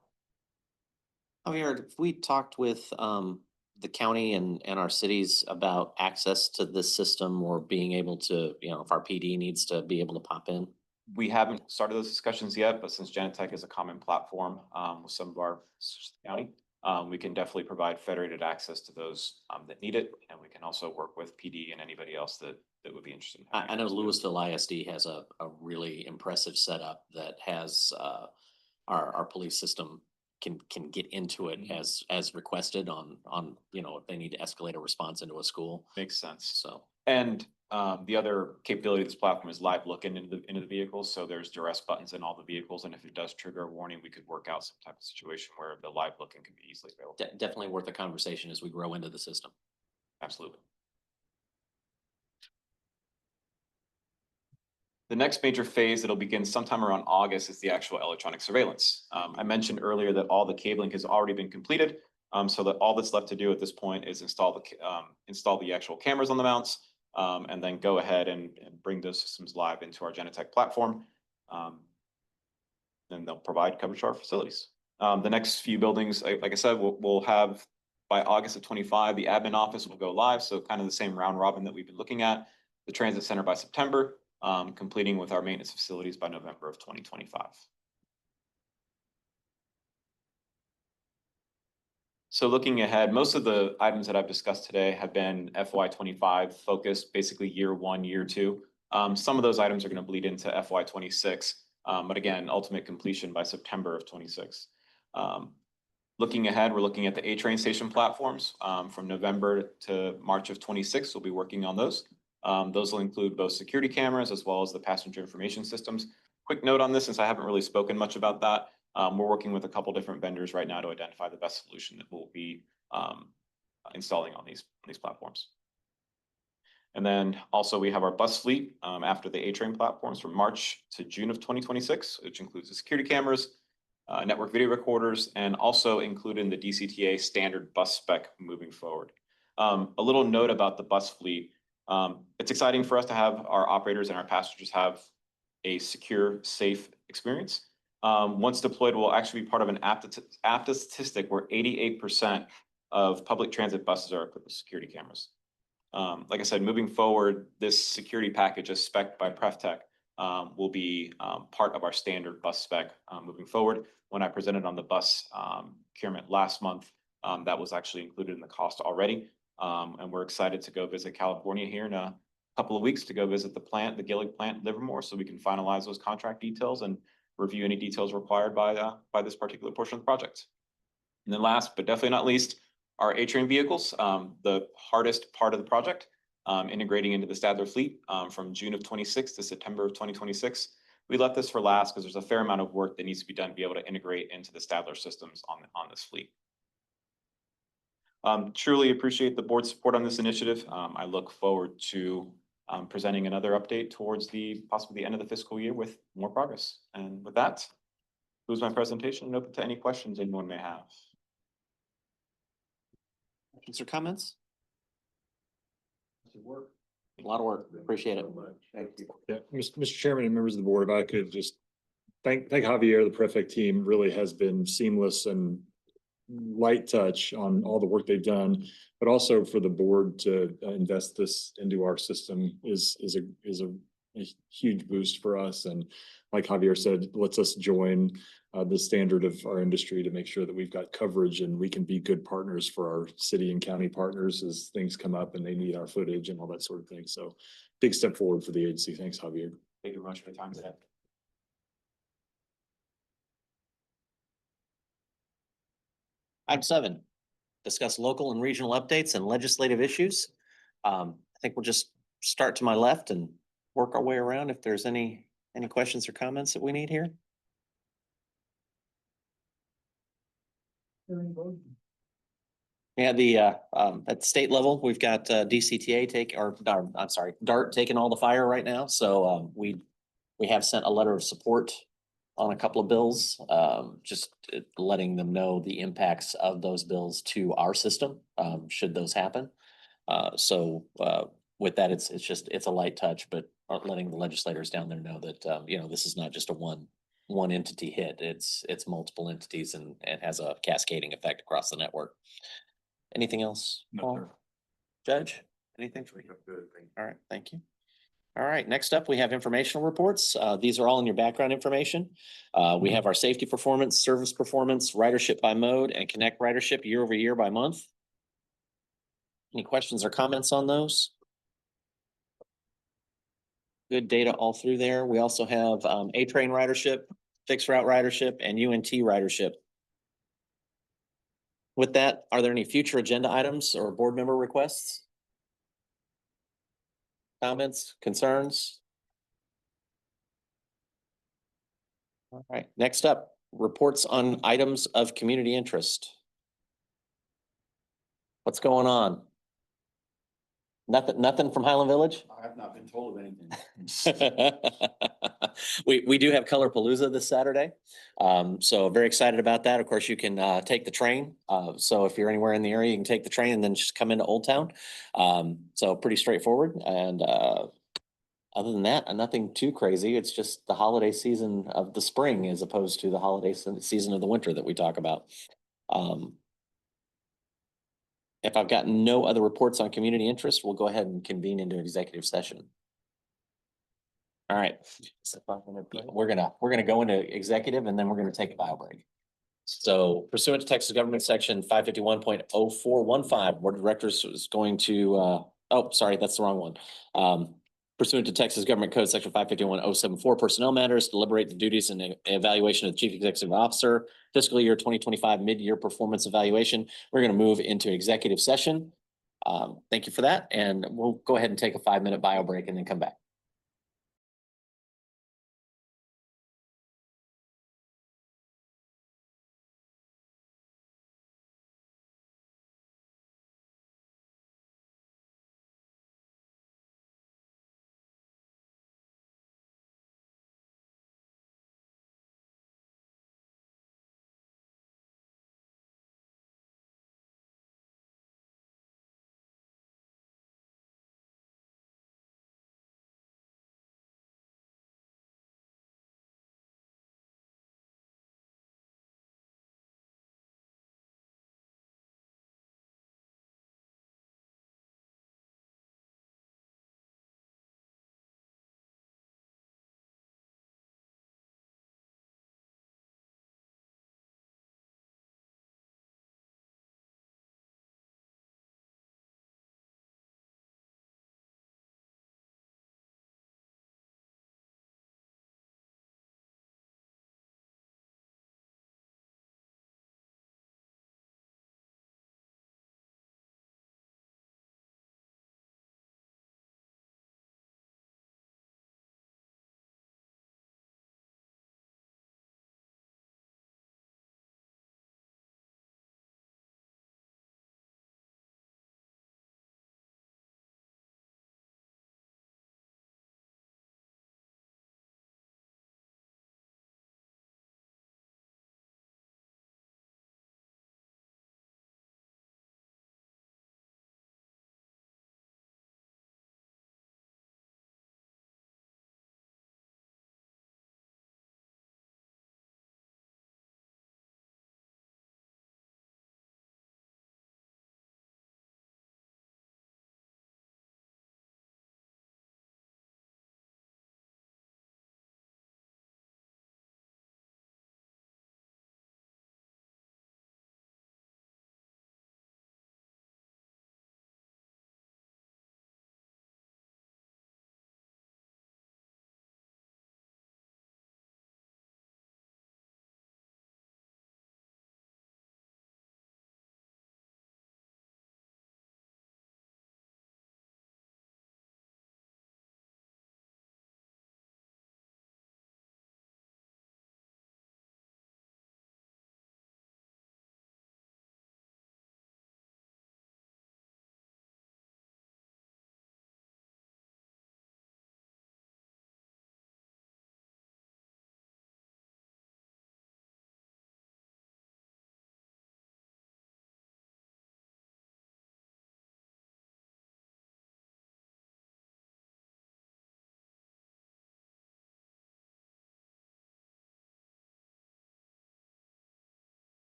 Javier, have we talked with the county and our cities about access to this system or being able to, you know, if our PD needs to be able to pop in? We haven't started those discussions yet, but since Genetech is a common platform with some of our county, we can definitely provide federated access to those that need it. And we can also work with PD and anybody else that would be interested. In having I know access to it. Louisville ISD has a really impressive setup that has our police system can get into it as requested on, you know, if they need to escalate a response into a school. Makes sense. So. And the other capability of this platform is live looking into the vehicles. So there's duress buttons in all the vehicles. And if it does trigger a warning, we could work out some type of situation where the live looking can be easily available. Definitely worth a conversation as we grow into the system. Absolutely. The next major phase that'll begin sometime around August is the actual electronic surveillance. I mentioned earlier that all the cabling has already been completed. So that all that's left to do at this point is install the actual cameras on the mounts, and then go ahead and bring those systems live into our Genetech platform. And they'll provide coverage to our facilities. The next few buildings, like I said, we'll have by August of 25, the admin office will go live. So kind of the same round robin that we've been looking at. The transit center by September, completing with our maintenance facilities by November of 2025. So looking ahead, most of the items that I've discussed today have been FY25 focused, basically year 1, year 2. Some of those items are going to bleed into FY26, but again, ultimate completion by September of 26. Looking ahead, we're looking at the A-train station platforms from November to March of 26. We'll be working on those. Those will include both security cameras as well as the passenger information systems. Quick note on this, since I haven't really spoken much about that, we're working with a couple different vendors right now to identify the best solution that we'll be installing on these platforms. And then also we have our bus fleet after the A-train platforms from March to June of 2026, which includes the security cameras, network video recorders, and also including the DCTA standard bus spec moving forward. A little note about the bus fleet. It's exciting for us to have our operators and our passengers have a secure, safe experience. Once deployed, we'll actually be part of an APTA statistic where 88% of public transit buses are equipped with security cameras. Like I said, moving forward, this security package as spec'd by PrefTech will be part of our standard bus spec moving forward. When I presented on the bus procurement last month, that was actually included in the cost already. And we're excited to go visit California here in a couple of weeks to go visit the plant, the Gillig plant in Livermore, so we can finalize those contract details and review any details required by this particular portion of the project. And then last, but definitely not least, our A-train vehicles, the hardest part of the project, integrating into the Stadler fleet from June of 26 to September of 2026. We left this for last because there's a fair amount of work that needs to be done to be able to integrate into the Stadler systems on this fleet. Truly appreciate the board's support on this initiative. I look forward to presenting another update towards possibly the end of the fiscal year with more progress. And with that, concludes my presentation and open to any questions anyone may have. Questions or comments? A lot of work. Appreciate it. Thank you. Yeah, Mr. Chairman and members of the board, if I could just thank Javier, the Prefect team really has been seamless and light touch on all the work they've done, but also for the board to invest this into our system is a huge boost for us. And like Javier said, lets us join the standard of our industry to make sure that we've got coverage and we can be good partners for our city and county partners as things come up and they need our footage and all that sort of thing. So big step forward for the agency. Thanks, Javier. Thank you very much for your time today. Item 7, discuss local and regional updates and legislative issues. I think we'll just start to my left and work our way around if there's any questions or comments that we need here. Yeah, at the state level, we've got DCTA DART taking all the fire right now. So we have sent a letter of support on a couple of bills, just letting them know the impacts of those bills to our system, should those happen. So with that, it's a light touch, but letting the legislators down there know that, this is not just a one entity hit. It's multiple entities and has a cascading effect across the network. Anything else? Paul? Judge, anything for you? All right, thank you. All right, next up, we have informational reports. These are all in your background information. We have our safety performance, service performance, ridership by mode, and connect ridership year over year by month. Any questions or comments on those? Good data all through there. We also have A-Train ridership, fixed route ridership, and UNT ridership. With that, are there any future agenda items or board member requests? Comments, concerns? All right, next up, reports on items of community interest. What's going on? Nothing from Highland Village? I have not been told of anything. We do have Colorpalooza this Saturday. So very excited about that. Of course, you can take the train. So if you're anywhere in the area, you can take the train and then just come into Old Town. So pretty straightforward. And other than that, nothing too crazy. It's just the holiday season of the spring as opposed to the holiday season of the winter that we talk about. If I've got no other reports on community interest, we'll go ahead and convene into executive session. All right, we're gonna go into executive and then we're gonna take a bio break. So pursuant to Texas Government Section 551.0415, Board of Directors is going to, oh, sorry, that's the wrong one. Pursuant to Texas Government Code Section 551.074, personnel matters, deliberate the duties and evaluation of the Chief Executive Officer, fiscal year 2025 mid-year performance evaluation. We're going to move into executive session. Thank you for that. And we'll go ahead and take a 5-minute bio break and then come back.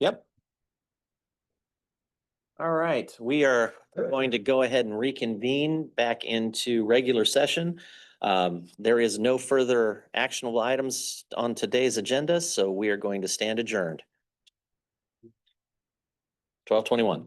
Yep. All right, we are going to go ahead and reconvene back into regular session. There is no further actionable items on today's agenda, so we are going to stand adjourned. 12:21.